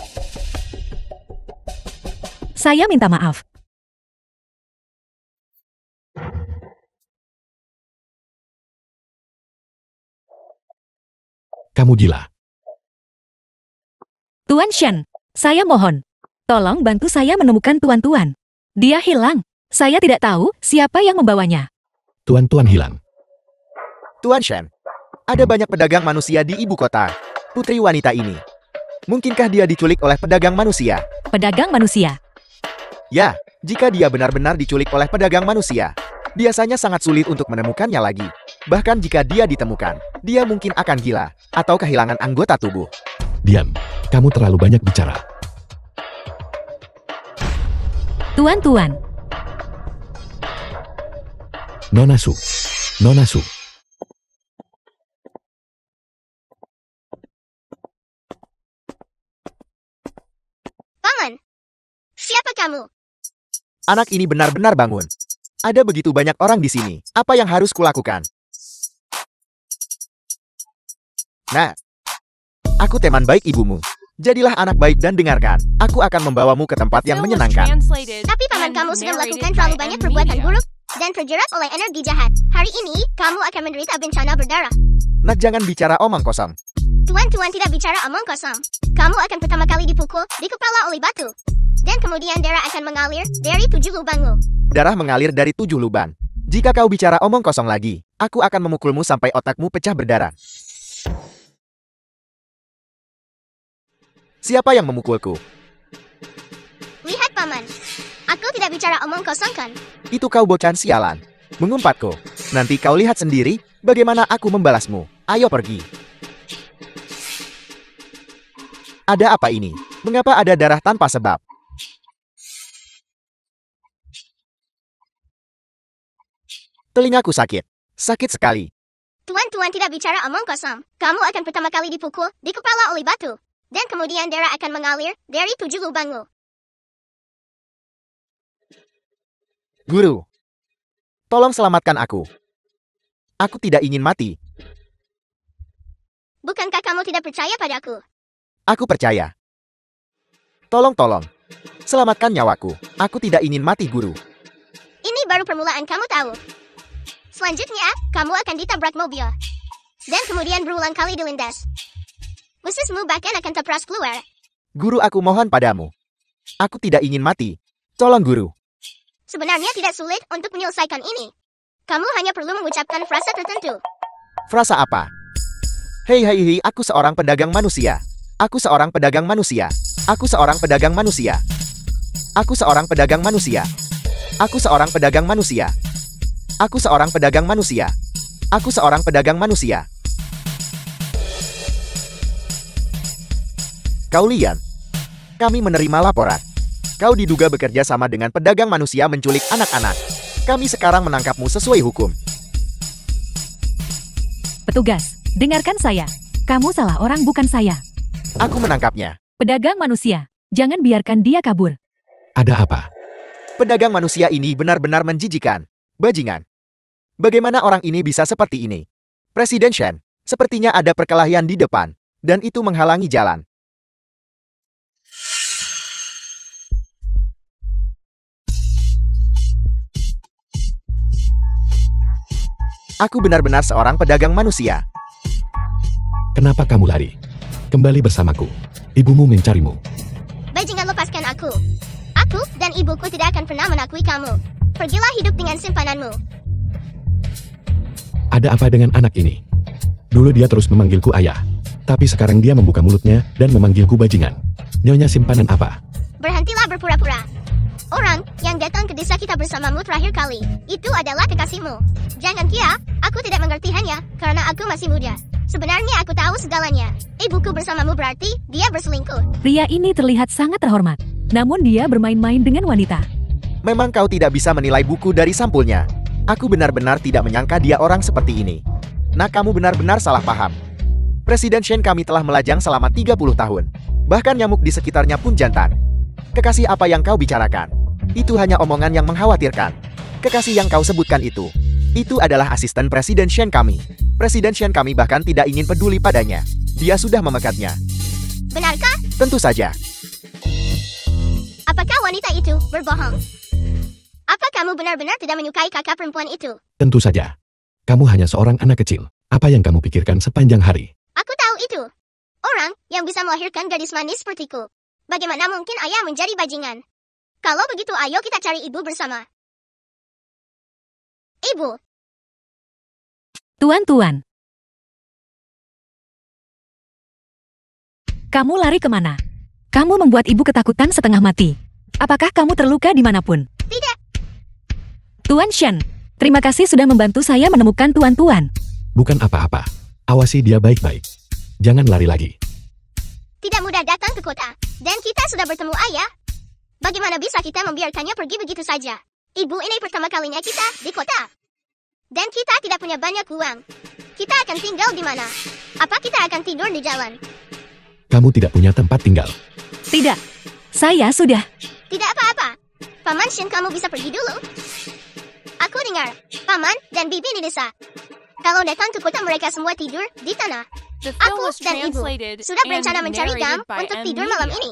Saya minta maaf. Kamu gila. Tuan Shen, saya mohon. Tolong bantu saya menemukan tuan-tuan. Dia hilang. Saya tidak tahu siapa yang membawanya. Tuan-tuan hilang. Tuan Shen, ada banyak pedagang manusia di ibu kota. Putri wanita ini, mungkinkah dia diculik oleh pedagang manusia? Pedagang manusia. Ya, Jika dia benar-benar diculik oleh pedagang manusia, biasanya sangat sulit untuk menemukannya lagi. Bahkan jika dia ditemukan, dia mungkin akan gila atau kehilangan anggota tubuh. Diam, kamu terlalu banyak bicara. Tuan-tuan, Nona Su. Nona Su. Paman, siapa kamu? Anak ini benar-benar bangun. Ada begitu banyak orang di sini. Apa yang harus kulakukan? Nah, aku teman baik ibumu. Jadilah anak baik dan dengarkan. Aku akan membawamu ke tempat yang Bill was menyenangkan. translated Tapi paman and kamu sudah narrated melakukan terlalu by banyak perbuatan Amelia. buruk dan terjerat oleh energi jahat. Hari ini, kamu akan menderita bencana berdarah. Nak, jangan bicara omong kosong. Tuan-tuan tidak bicara omong kosong. Kamu akan pertama kali dipukul di kepala oleh batu. Dan kemudian darah akan mengalir dari 7 lubangmu. Darah mengalir dari 7 lubang. Jika kau bicara omong kosong lagi, aku akan memukulmu sampai otakmu pecah berdarah. Siapa yang memukulku? Lihat paman, aku tidak bicara omong kosong kan? Itu kau bocah sialan. Mengumpat kau. Nanti kau lihat sendiri bagaimana aku membalasmu. Ayo pergi. Ada apa ini? Mengapa ada darah tanpa sebab? Telingaku sakit. Sakit sekali. Tuan-tuan tidak bicara omong kosong. Kamu akan pertama kali dipukul di kepala oleh batu. Dan kemudian darah akan mengalir dari 7 lubangmu. Guru, tolong selamatkan aku. Aku tidak ingin mati. Bukankah kamu tidak percaya padaku? Aku percaya. Tolong, selamatkan nyawaku. Aku tidak ingin mati, guru. Ini baru permulaan, kamu tahu. Selanjutnya, kamu akan ditabrak mobil. Dan kemudian berulang kali dilindas. Ususmu bahkan akan terperas keluar. Guru, aku mohon padamu. Aku tidak ingin mati. Tolong, guru. Sebenarnya tidak sulit untuk menyelesaikan ini. Kamu hanya perlu mengucapkan frasa tertentu. Frasa apa? Hei, aku seorang pedagang manusia. Aku seorang pedagang manusia. Aku seorang pedagang manusia. Aku seorang pedagang manusia. Aku seorang pedagang manusia. Aku seorang pedagang manusia. Aku seorang pedagang manusia. Kau lihat, kami menerima laporan. Kau diduga bekerja sama dengan pedagang manusia menculik anak-anak. Kami sekarang menangkapmu sesuai hukum. petugas, dengarkan saya. Kamu salah orang, bukan saya. Aku menangkapnya. Pedagang manusia, jangan biarkan dia kabur. Ada apa? Pedagang manusia ini benar-benar menjijikan. Bajingan. Bagaimana orang ini bisa seperti ini? Presiden Shen, sepertinya ada perkelahian di depan. Dan itu menghalangi jalan. Aku benar-benar seorang pedagang manusia. Kenapa kamu lari? Kembali bersamaku. Ibumu mencarimu. Bajingan, lepaskan aku. Aku dan ibuku tidak akan pernah mengakui kamu. Pergilah hidup dengan simpananmu. Ada apa dengan anak ini? Dulu dia terus memanggilku ayah. Tapi sekarang dia membuka mulutnya dan memanggilku bajingan. Nyonya simpanan apa? Berhentilah berpura-pura. Orang yang datang ke desa kita bersamamu terakhir kali, itu adalah kekasihmu. Jangan kira, aku tidak mengerti hanya karena aku masih muda. Sebenarnya aku tahu segalanya. Ibuku bersamamu berarti dia berselingkuh. Pria ini terlihat sangat terhormat. Namun dia bermain-main dengan wanita. Memang kau tidak bisa menilai buku dari sampulnya. Aku benar-benar tidak menyangka dia orang seperti ini. Nah, kamu benar-benar salah paham. Presiden Shen kami telah melajang selama 30 tahun. Bahkan nyamuk di sekitarnya pun jantan. Kekasih apa yang kau bicarakan? Itu hanya omongan yang mengkhawatirkan. Kekasih yang kau sebutkan itu adalah asisten Presiden Shen kami. Presiden Shen kami bahkan tidak ingin peduli padanya. Dia sudah memekatnya. Benarkah? Tentu saja. Apakah wanita itu berbohong? Apa kamu benar-benar tidak menyukai kakak perempuan itu? Tentu saja. Kamu hanya seorang anak kecil. Apa yang kamu pikirkan sepanjang hari? Aku tahu itu. Orang yang bisa melahirkan gadis manis sepertiku. Bagaimana mungkin ayah menjadi bajingan? Kalau begitu, ayo kita cari ibu bersama. Ibu. Tuan-tuan. Kamu lari kemana? Kamu membuat ibu ketakutan setengah mati. Apakah kamu terluka dimanapun? Tidak. Tuan Shen, terima kasih sudah membantu saya menemukan Tuan-Tuan. Bukan apa-apa. Awasi dia baik-baik. Jangan lari lagi. Tidak mudah datang ke kota. Dan kita sudah bertemu ayah. Bagaimana bisa kita membiarkannya pergi begitu saja? Ibu ini pertama kalinya kita di kota. Dan kita tidak punya banyak uang. Kita akan tinggal di mana? Apa kita akan tidur di jalan? Kamu tidak punya tempat tinggal. Tidak, saya sudah. Tidak apa-apa. Paman Shen, kamu bisa pergi dulu. Aku dengar, Paman dan Bibi di desa. Kalau datang ke kota mereka semua tidur di tanah. The film Aku was dan ibu translated sudah and berencana mencari Gam narrated by untuk M. tidur malam Media. ini.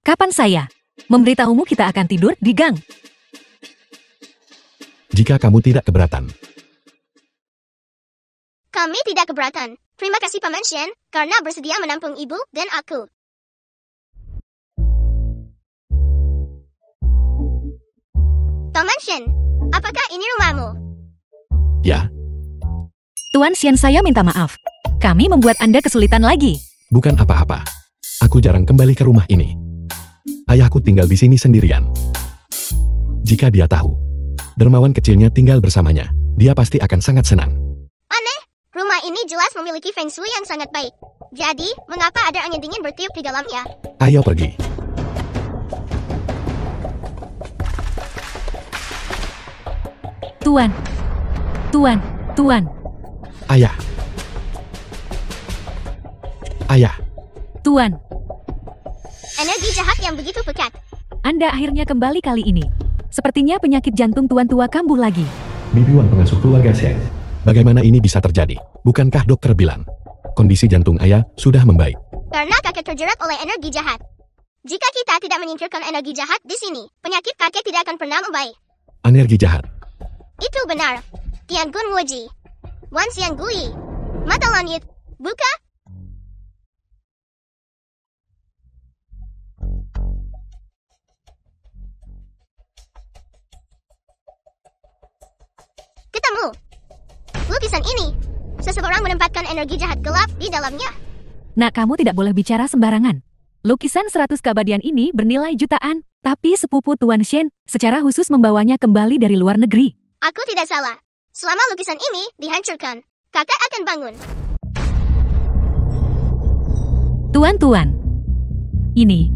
Kapan saya memberitahumu kita akan tidur di gang? Jika kamu tidak keberatan. Kami tidak keberatan. Terima kasih Paman Shen, karena bersedia menampung ibu dan aku. Paman Shen, apakah ini rumahmu? Ya, Tuan Shen, saya minta maaf. Kami membuat Anda kesulitan lagi. bukan apa-apa. Aku jarang kembali ke rumah ini. Ayahku tinggal di sini sendirian. Jika dia tahu, dermawan kecilnya tinggal bersamanya, dia pasti akan sangat senang. Aneh, rumah ini jelas memiliki feng shui yang sangat baik. Jadi, mengapa ada angin dingin bertiup di dalamnya? Ayo pergi. Tuan, Tuan, Tuan, Ayah. Ayah. Tuan. Energi jahat yang begitu pekat. Anda akhirnya kembali kali ini. Sepertinya penyakit jantung Tuan tua kambuh lagi. Bibi Wan pengasuh keluarga Shen. Bagaimana ini bisa terjadi? Bukankah dokter bilang kondisi jantung ayah sudah membaik? Karena kakek terjerat oleh energi jahat. Jika kita tidak menyingkirkan energi jahat di sini, penyakit kakek tidak akan pernah membaik. Energi jahat. Itu benar. Tian Gun Wuji. Wan Xian Gui. Mata langit. Buka. Ketemu. Lukisan ini. Seseorang menempatkan energi jahat gelap di dalamnya. Nak, kamu tidak boleh bicara sembarangan. Lukisan 100 keabadian ini bernilai jutaan, tapi sepupu Tuan Shen secara khusus membawanya kembali dari luar negeri. Aku tidak salah. Selama lukisan ini dihancurkan, kakak akan bangun. Tuan-tuan, ini,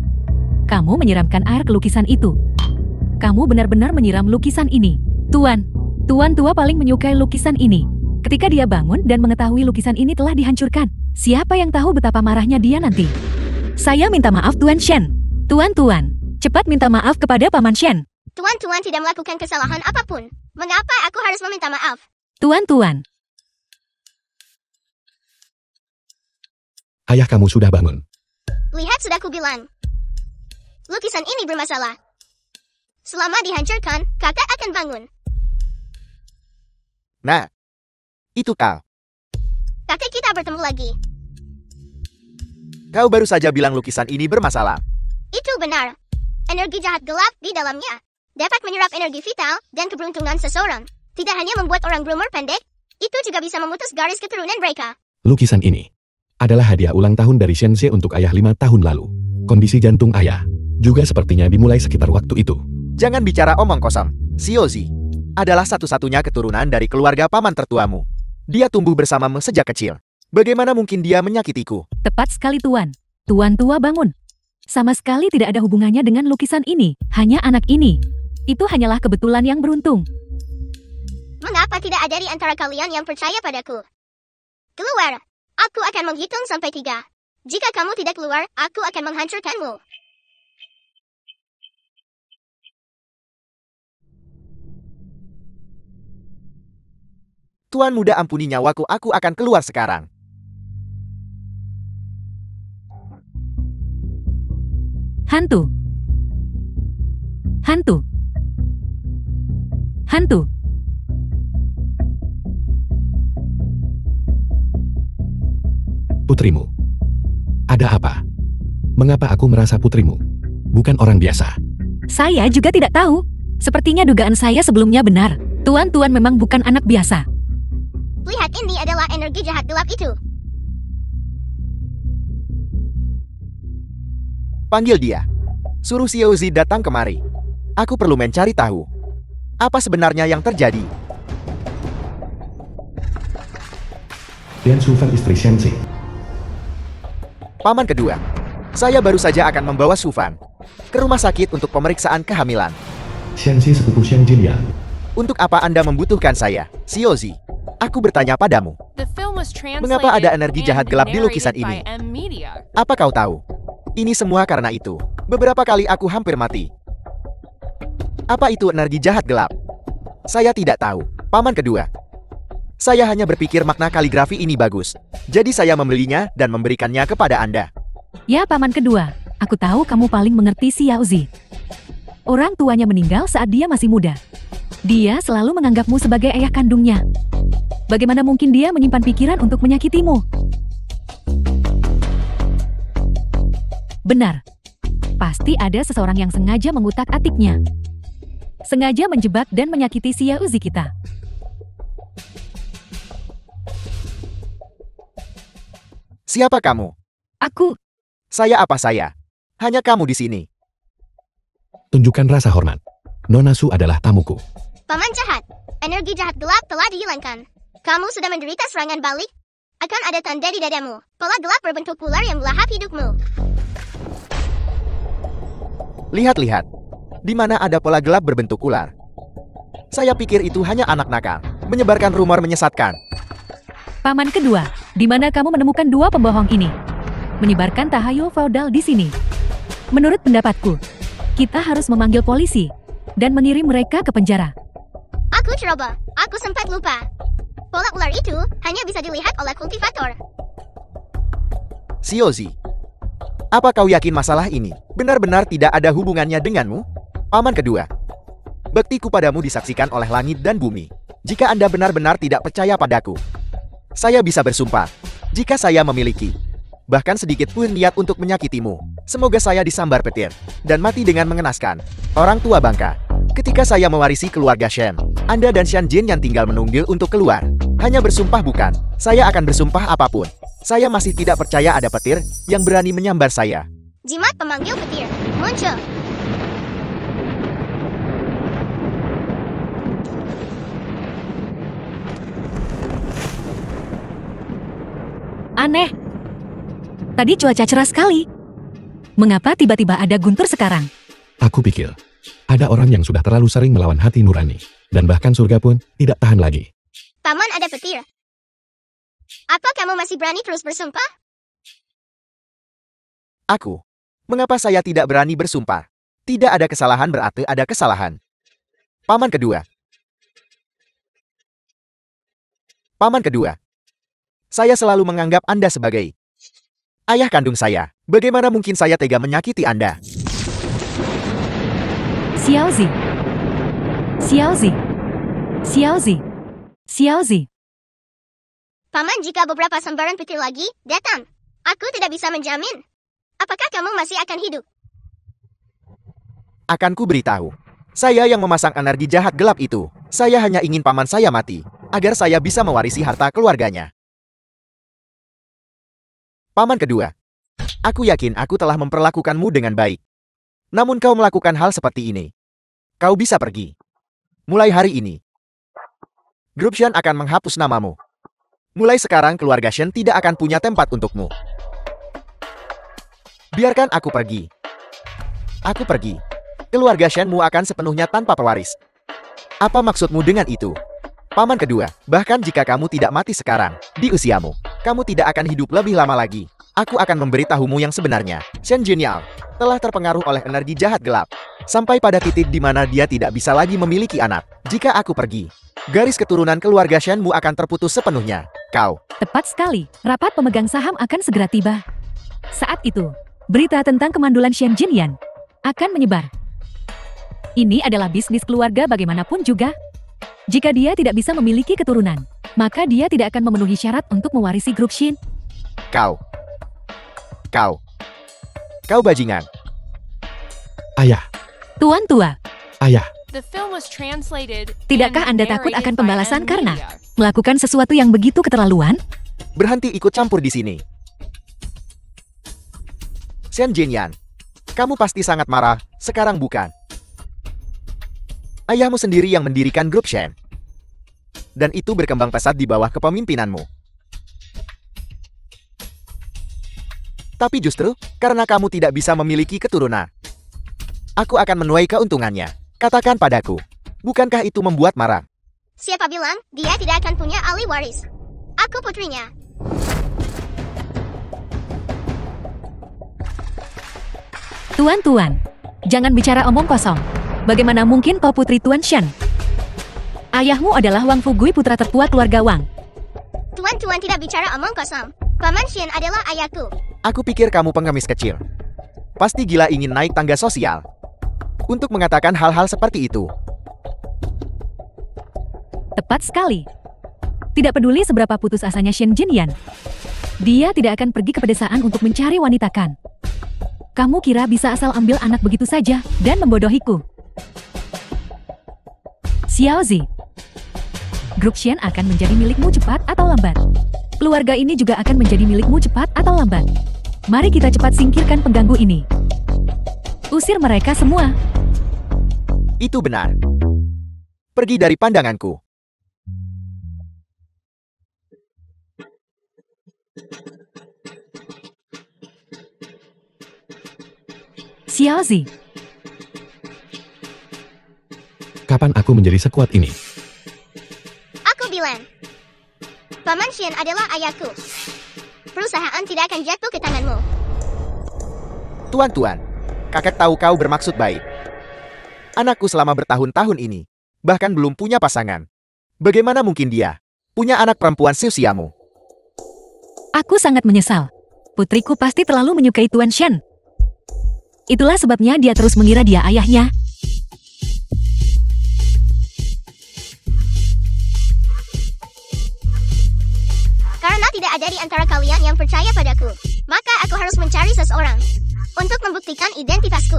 kamu menyiramkan air ke lukisan itu. Kamu benar-benar menyiram lukisan ini. Tuan tua paling menyukai lukisan ini. Ketika dia bangun dan mengetahui lukisan ini telah dihancurkan, siapa yang tahu betapa marahnya dia nanti? Saya minta maaf Tuan Shen. Tuan-tuan, cepat minta maaf kepada Paman Shen. Tuan-tuan tidak melakukan kesalahan apapun. Mengapa aku harus meminta maaf? Tuan-tuan, Ayah kamu sudah bangun. Lihat, sudah kubilang. Lukisan ini bermasalah. Selama dihancurkan, kakak akan bangun. Nah, itu kau. Kakek kita bertemu lagi. Kau baru saja bilang lukisan ini bermasalah. Itu benar. Energi jahat gelap di dalamnya dapat menyerap energi vital dan keberuntungan seseorang. Tidak hanya membuat orang berumur pendek, itu juga bisa memutus garis keturunan mereka. Lukisan ini adalah hadiah ulang tahun dari Shense untuk ayah 5 tahun lalu. Kondisi jantung ayah juga sepertinya dimulai sekitar waktu itu. Jangan bicara omong kosong. Xiaozi adalah satu-satunya keturunan dari keluarga paman tertuamu. Dia tumbuh bersamamu sejak kecil. Bagaimana mungkin dia menyakitiku? tepat sekali Tuan. Tuan tua bangun. Sama sekali tidak ada hubungannya dengan lukisan ini. Hanya anak ini. Itu hanyalah kebetulan yang beruntung. Mengapa tidak ada di antara kalian yang percaya padaku? Keluar. Aku akan menghitung sampai 3. Jika kamu tidak keluar, aku akan menghancurkanmu. Tuan muda, ampuni nyawaku, aku akan keluar sekarang. Hantu. Hantu. Hantu. Putrimu. Ada apa? Mengapa aku merasa putrimu bukan orang biasa? Saya juga tidak tahu. Sepertinya dugaan saya sebelumnya benar. Tuan-tuan memang bukan anak biasa. Lihat, ini adalah energi jahat gelap itu. Panggil dia. Suruh Xiaozi datang kemari. Aku perlu mencari tahu. Apa sebenarnya yang terjadi? Dan Sufan istri Shenzi. Paman kedua. Saya baru saja akan membawa Sufan ke rumah sakit untuk pemeriksaan kehamilan. Shenzi sepupu Xian Jinliang. Untuk apa Anda membutuhkan saya, Xiaozi? Aku bertanya padamu. The film was translated Mengapa ada energi jahat and gelap di lukisan narrated ini? by M Media. Apa kau tahu? Ini semua karena itu. Beberapa kali aku hampir mati. Apa itu energi jahat gelap? Saya tidak tahu, Paman kedua. Saya hanya berpikir makna kaligrafi ini bagus. Jadi saya membelinya dan memberikannya kepada Anda. Ya, Paman kedua. Aku tahu kamu paling mengerti Xiaozi. Orang tuanya meninggal saat dia masih muda. Dia selalu menganggapmu sebagai ayah kandungnya. Bagaimana mungkin dia menyimpan pikiran untuk menyakitimu? Benar. Pasti ada seseorang yang sengaja mengutak-atiknya. Sengaja menjebak dan menyakiti Xiaozi kita. Siapa kamu? Aku, Saya apa saya? Hanya kamu di sini. Tunjukkan rasa hormat. Nona Su adalah tamuku. Paman jahat. Energi jahat gelap telah dihilangkan. Kamu sudah menderita serangan balik. Akan ada tanda di dadamu. Pola gelap berbentuk ular yang melahap hidupmu. Lihat-lihat. Di mana ada pola gelap berbentuk ular. Saya pikir itu hanya anak nakal. Menyebarkan rumor menyesatkan. Paman kedua, di mana kamu menemukan dua pembohong ini? Menyebarkan tahayul feodal di sini. Menurut pendapatku, kita harus memanggil polisi dan mengirim mereka ke penjara. Aku ceroboh. Aku sempat lupa. Pola ular itu hanya bisa dilihat oleh kultivator. Xiaozi. Apa kau yakin masalah ini benar-benar tidak ada hubungannya denganmu? Paman kedua. Baktiku padamu disaksikan oleh langit dan bumi. Jika Anda benar-benar tidak percaya padaku, saya bisa bersumpah. Jika saya memiliki bahkan sedikit pun niat untuk menyakitimu, semoga saya disambar petir dan mati dengan mengenaskan. Orang tua bangka. Ketika saya mewarisi keluarga Shen, Anda dan Xian Jin yang tinggal menunggil untuk keluar. Hanya bersumpah bukan? Saya akan bersumpah apapun. Saya masih tidak percaya ada petir yang berani menyambar saya. Jimat pemanggil petir muncul. Aneh. Tadi cuaca cerah sekali. Mengapa tiba-tiba ada guntur sekarang? Aku pikir, ada orang yang sudah terlalu sering melawan hati nurani. Dan bahkan surga pun tidak tahan lagi. Paman ada petir. Apa kamu masih berani terus bersumpah? Aku. Mengapa saya tidak berani bersumpah? Tidak ada kesalahan berarti ada kesalahan. Paman kedua. Paman kedua. Saya selalu menganggap Anda sebagai ayah kandung saya. Bagaimana mungkin saya tega menyakiti Anda? Xiaozi. Xiaozi. Xiaozi. Xiaozi. Paman, jika beberapa sambaran petir lagi datang, aku tidak bisa menjamin. Apakah kamu masih akan hidup? Akan ku beritahu. Saya yang memasang energi jahat gelap itu. Saya hanya ingin paman saya mati, agar saya bisa mewarisi harta keluarganya. Paman kedua. Aku yakin aku telah memperlakukanmu dengan baik. Namun kau melakukan hal seperti ini. Kau bisa pergi. Mulai hari ini, grup Shen akan menghapus namamu. Mulai sekarang keluarga Shen tidak akan punya tempat untukmu. Biarkan aku pergi. Aku pergi. Keluarga Shenmu akan sepenuhnya tanpa pewaris. Apa maksudmu dengan itu? Paman kedua, bahkan jika kamu tidak mati sekarang, di usiamu, kamu tidak akan hidup lebih lama lagi. Aku akan memberitahumu yang sebenarnya. Shen Jinliang telah terpengaruh oleh energi jahat gelap. Sampai pada titik di mana dia tidak bisa lagi memiliki anak. Jika aku pergi, garis keturunan keluarga Shenmu akan terputus sepenuhnya. Kau. Tepat sekali, rapat pemegang saham akan segera tiba. Saat itu, berita tentang kemandulan Shen Jinliang akan menyebar. Ini adalah bisnis keluarga bagaimanapun juga. Jika dia tidak bisa memiliki keturunan, maka dia tidak akan memenuhi syarat untuk mewarisi grup Shin. Kau. Kau bajingan. Ayah, Tuan tua, ayah. The film was translated tidakkah and Anda takut narrated akan by pembalasan M karena Media. melakukan sesuatu yang begitu keterlaluan? Berhenti ikut campur di sini. Shen Jinliang. Kamu pasti sangat marah, sekarang bukan? Ayahmu sendiri yang mendirikan grup Shen. Dan itu berkembang pesat di bawah kepemimpinanmu. Tapi justru, karena kamu tidak bisa memiliki keturunan, aku akan menuai keuntungannya. Katakan padaku, bukankah itu membuat marah? Siapa bilang dia tidak akan punya ahli waris? Aku putrinya. Tuan, jangan bicara omong kosong. Bagaimana mungkin kau putri Tuan Shen? Ayahmu adalah Wang Fugui, putra tertua keluarga Wang. Tuan tidak bicara omong kosong. Paman Shen adalah ayahku. Aku pikir kamu pengemis kecil. Pasti gila ingin naik tangga sosial untuk mengatakan hal-hal seperti itu. Tepat sekali. Tidak peduli seberapa putus asanya Shen Jinyan, dia tidak akan pergi ke pedesaan untuk mencari wanita kan? Kamu kira bisa asal ambil anak begitu saja dan membodohiku? Xiaozi, grup Shen akan menjadi milikmu cepat atau lambat. Keluarga ini juga akan menjadi milikmu cepat atau lambat. Mari kita cepat singkirkan pengganggu ini. Usir mereka semua. Itu benar. Pergi dari pandanganku. Xiaozi, Kapan aku menjadi sekuat ini? Aku bilang, Paman Shen adalah ayahku. Perusahaan tidak akan jatuh ke tanganmu. Tuan, kakek tahu kau bermaksud baik. Anakku selama bertahun-tahun ini, bahkan belum punya pasangan. Bagaimana mungkin dia punya anak perempuan seusiamu? aku sangat menyesal. Putriku pasti terlalu menyukai Tuan Shen. Itulah sebabnya dia terus mengira dia ayahnya. Karena tidak ada di antara kalian yang percaya padaku, maka aku harus mencari seseorang untuk membuktikan identitasku.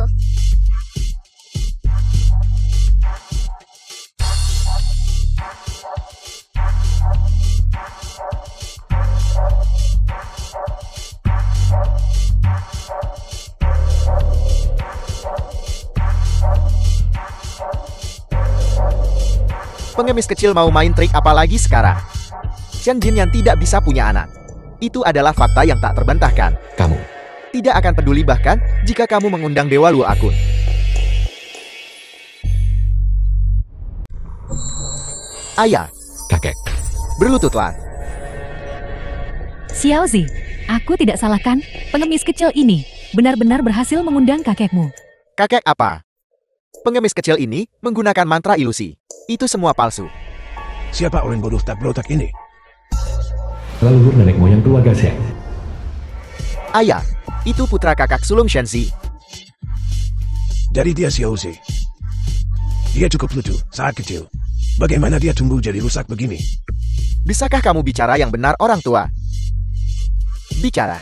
Pengemis kecil mau main trik apa lagi sekarang? Shen Jinyan tidak bisa punya anak. Itu adalah fakta yang tak terbantahkan. Kamu. Tidak akan peduli bahkan jika kamu mengundang Dewa Luo Akun. Ayah, Kakek. berlututlah. Xiaozi, aku tidak salahkan. Pengemis kecil ini benar-benar berhasil mengundang kakekmu. Kakek apa? Pengemis kecil ini menggunakan mantra ilusi. Itu semua palsu. Siapa orang bodoh tak berotak ini? Leluhur nenek moyang keluarga Shen. Ayah, itu putra kakak sulung Shenzi. Dari dia Xiaozi. Dia cukup lucu saat kecil. Bagaimana dia tumbuh jadi rusak begini? Bisakah kamu bicara yang benar orang tua? Bicara.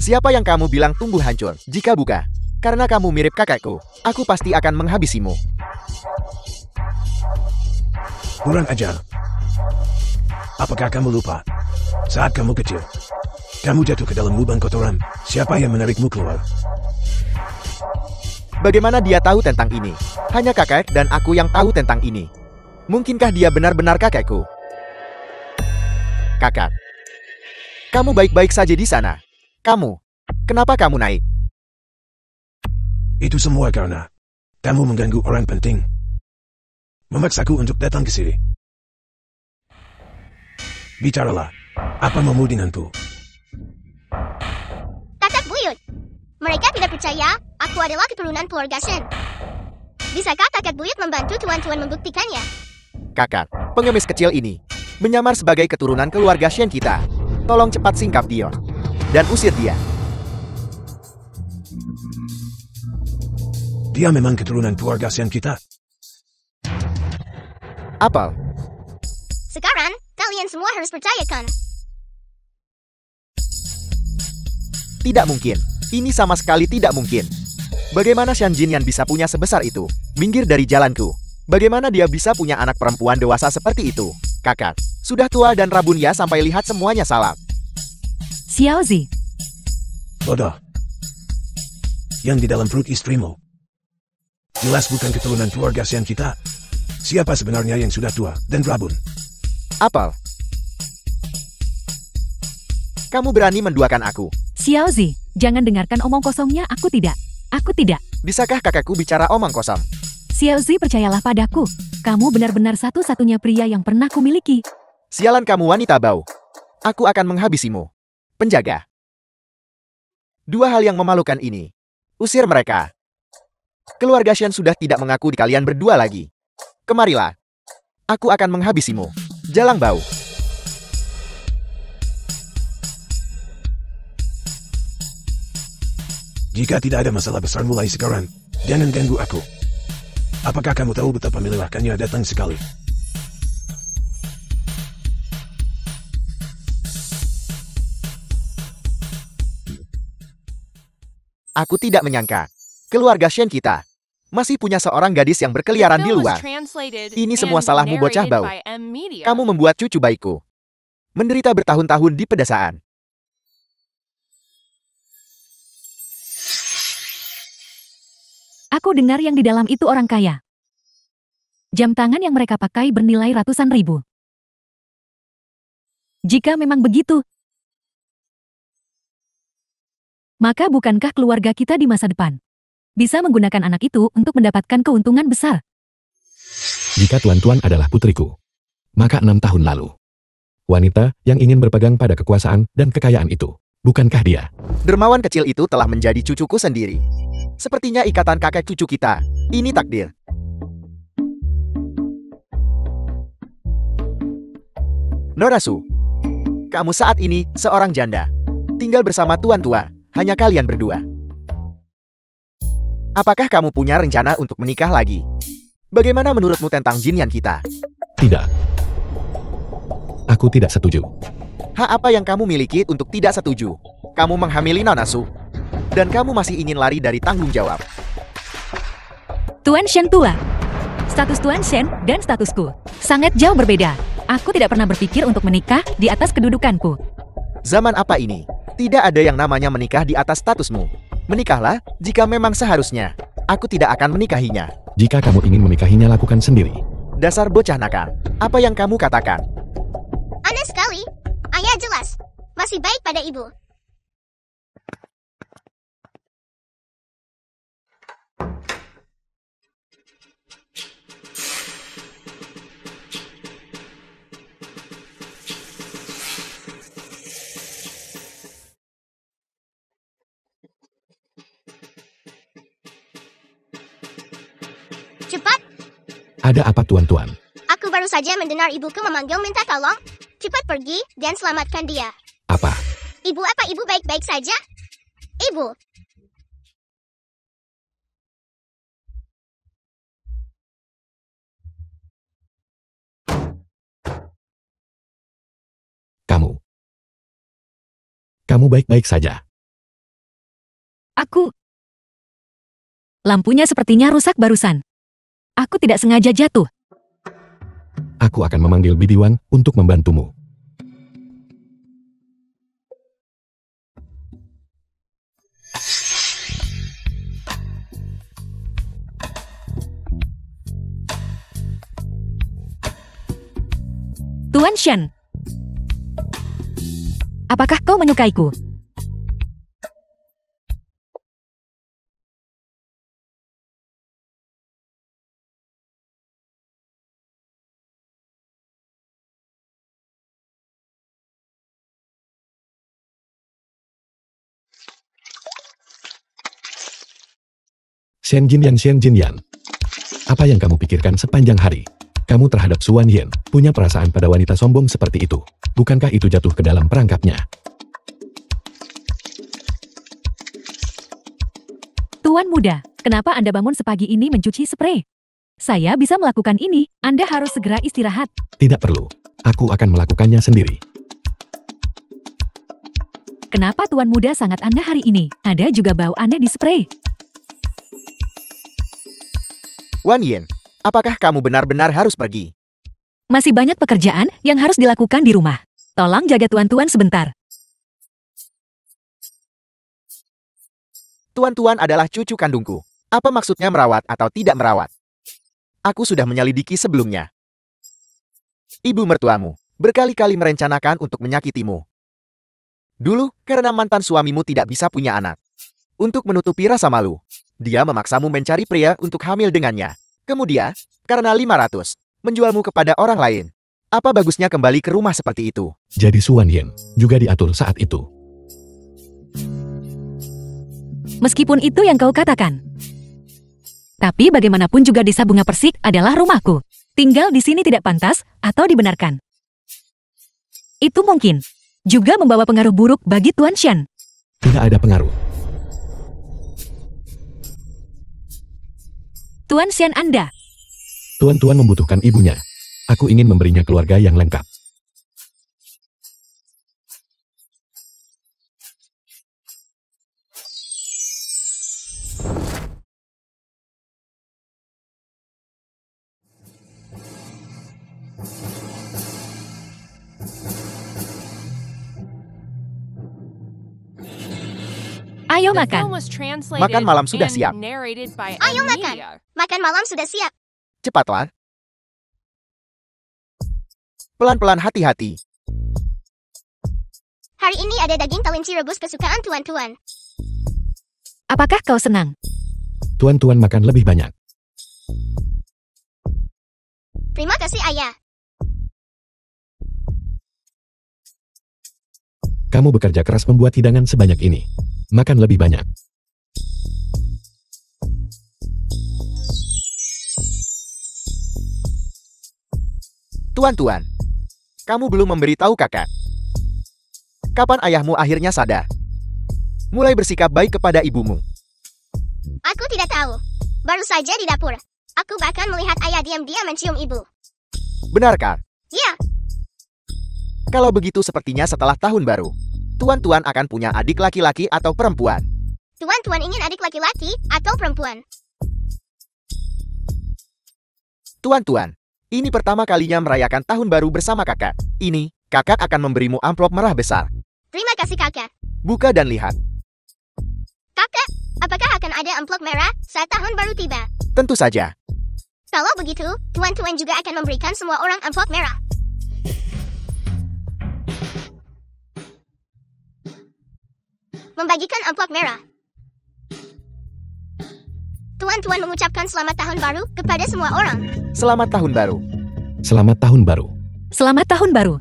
Siapa yang kamu bilang tumbuh hancur? Jika bukan, karena kamu mirip kakekku, aku pasti akan menghabisimu. Kurang ajar. Apakah kamu lupa? Saat kamu kecil, kamu jatuh ke dalam lubang kotoran. Siapa yang menarikmu keluar? Bagaimana dia tahu tentang ini? Hanya kakek dan aku yang tahu tentang ini. Mungkinkah dia benar-benar kakekku? Kakak, kamu baik-baik saja di sana. Kenapa kamu naik? Itu semua karena kamu mengganggu orang penting. Memaksaku untuk datang ke sini. Bicaralah. Apa mau denganku? Kakak buyut. Mereka tidak percaya aku adalah keturunan keluarga Shen. Bisakah kakak buyut membantu tuan-tuan membuktikannya? Kakak, pengemis kecil ini menyamar sebagai keturunan keluarga Shen kita. Tolong cepat singkap dia dan usir dia. Dia memang keturunan keluarga Shen kita. Apel, Sekarang, kalian semua harus percayakan. tidak mungkin. Ini sama sekali tidak mungkin. Bagaimana Shen Jinyan bisa punya sebesar itu? Minggir dari jalanku. Bagaimana dia bisa punya anak perempuan dewasa seperti itu? Kakak, sudah tua dan rabun ya sampai lihat semuanya salah. Xiaozi, Bodoh. yang di dalam perut istrimu. Jelas bukan keturunan keluarga Shen kita. Siapa sebenarnya yang sudah tua dan rabun? Apel. Kamu berani menduakan aku. Xiaozi, jangan dengarkan omong kosongnya, aku tidak. Aku tidak. Bisakah kakakku bicara omong kosong? Xiaozi, percayalah padaku. Kamu benar-benar satu-satunya pria yang pernah kumiliki. Sialan kamu wanita bau. Aku akan menghabisimu. Penjaga. Dua hal yang memalukan ini. Usir mereka. Keluarga Shen sudah tidak mengaku di kalian berdua lagi. Kemarilah. Aku akan menghabisimu. Jalang bau. Jika tidak ada masalah besar mulai sekarang, jangan ganggu aku. Apakah kamu tahu betapa melelahkannya datang sekali? Aku tidak menyangka. Keluarga Shen kita masih punya seorang gadis yang berkeliaran di luar. Ini semua salahmu bocah bau. Kamu membuat cucu baikku menderita bertahun-tahun di pedesaan. Aku dengar yang di dalam itu orang kaya. Jam tangan yang mereka pakai bernilai ratusan ribu. Jika memang begitu, maka bukankah keluarga kita di masa depan bisa menggunakan anak itu untuk mendapatkan keuntungan besar? Jika tuan-tuan adalah putriku, maka 6 tahun lalu, wanita yang ingin berpegang pada kekuasaan dan kekayaan itu, bukankah dia? Dermawan kecil itu telah menjadi cucuku sendiri. Sepertinya ikatan kakek cucu kita. Ini takdir. Norasu, kamu saat ini seorang janda. Tinggal bersama tuan tua, hanya kalian berdua. Apakah kamu punya rencana untuk menikah lagi? Bagaimana menurutmu tentang Jinyan kita? Tidak. Aku tidak setuju. Hak apa yang kamu miliki untuk tidak setuju? Kamu menghamili Nonasu. Dan kamu masih ingin lari dari tanggung jawab. Tuan Shen tua. Status Tuan Shen dan statusku sangat jauh berbeda. Aku tidak pernah berpikir untuk menikah di atas kedudukanku. Zaman apa ini? Tidak ada yang namanya menikah di atas statusmu. Menikahlah jika memang seharusnya. Aku tidak akan menikahinya. Jika kamu ingin menikahinya, lakukan sendiri. Dasar bocah nakal. Apa yang kamu katakan? Aneh sekali. Ayah jelas. Masih baik pada ibu. Cepat. Ada apa tuan-tuan? Aku baru saja mendengar ibuku memanggil minta tolong. Cepat pergi dan selamatkan dia. Apa? Ibu, apa ibu baik-baik saja? Ibu. Kamu baik-baik saja. Aku... Lampunya sepertinya rusak barusan. Aku tidak sengaja jatuh. Aku akan memanggil bibiwan untuk membantumu. Tuan Shen, apakah kau menyukaiku? Shen Jinyan, apa yang kamu pikirkan sepanjang hari? Kamu terhadap Suan Yen punya perasaan pada wanita sombong seperti itu. Bukankah itu jatuh ke dalam perangkapnya? Tuan muda, kenapa Anda bangun sepagi ini mencuci spray? Saya bisa melakukan ini. Anda harus segera istirahat. Tidak perlu. Aku akan melakukannya sendiri. Kenapa Tuan muda sangat aneh hari ini? Ada juga bau aneh di spray. Wan Yen, apakah kamu benar-benar harus pergi? Masih banyak pekerjaan yang harus dilakukan di rumah. Tolong jaga tuan-tuan sebentar. Tuan-tuan adalah cucu kandungku. Apa maksudnya merawat atau tidak merawat? Aku sudah menyelidiki sebelumnya. Ibu mertuamu berkali-kali merencanakan untuk menyakitimu. Dulu, karena mantan suamimu tidak bisa punya anak. Untuk menutupi rasa malu, dia memaksamu mencari pria untuk hamil dengannya. Kemudian, karena 500, menjualmu kepada orang lain. Apa bagusnya kembali ke rumah seperti itu? Jadi Suan Yen juga diatur saat itu. Meskipun itu yang kau katakan. Tapi bagaimanapun juga desa Bunga Persik adalah rumahku. Tinggal di sini tidak pantas atau dibenarkan. Itu mungkin juga membawa pengaruh buruk bagi Tuan Shen. Tidak ada pengaruh. Tuan Shen Anda. Tuan-tuan membutuhkan ibunya. Aku ingin memberinya keluarga yang lengkap. Ayo The makan. film was translated Makan malam sudah and siap. narrated by Ayo Ed makan. Media. Makan malam sudah siap. Cepatlah. Pelan-pelan hati-hati. Hari ini ada daging kelinci rebus kesukaan tuan-tuan. Apakah kau senang? Tuan-tuan makan lebih banyak. Terima kasih ayah. Kamu bekerja keras membuat hidangan sebanyak ini. Makan lebih banyak. Tuan-tuan, kamu belum memberitahu kakak. Kapan ayahmu akhirnya sadar? Mulai bersikap baik kepada ibumu. Aku tidak tahu. Baru saja di dapur. Aku bahkan melihat ayah diam-diam mencium ibu. Benarkah? Ya, Kalau begitu sepertinya setelah tahun baru, tuan-tuan akan punya adik laki-laki atau perempuan. tuan-tuan ingin adik laki-laki atau perempuan. Tuan-tuan, ini pertama kalinya merayakan tahun baru bersama kakak. Ini, kakak akan memberimu amplop merah besar. Terima kasih kakak. Buka dan lihat. Kakak, apakah akan ada amplop merah saat tahun baru tiba? Tentu saja. Kalau begitu, tuan-tuan juga akan memberikan semua orang amplop merah. Membagikan amplop merah. Tuan-tuan mengucapkan selamat tahun baru kepada semua orang. Selamat tahun baru. Selamat tahun baru. Selamat tahun baru.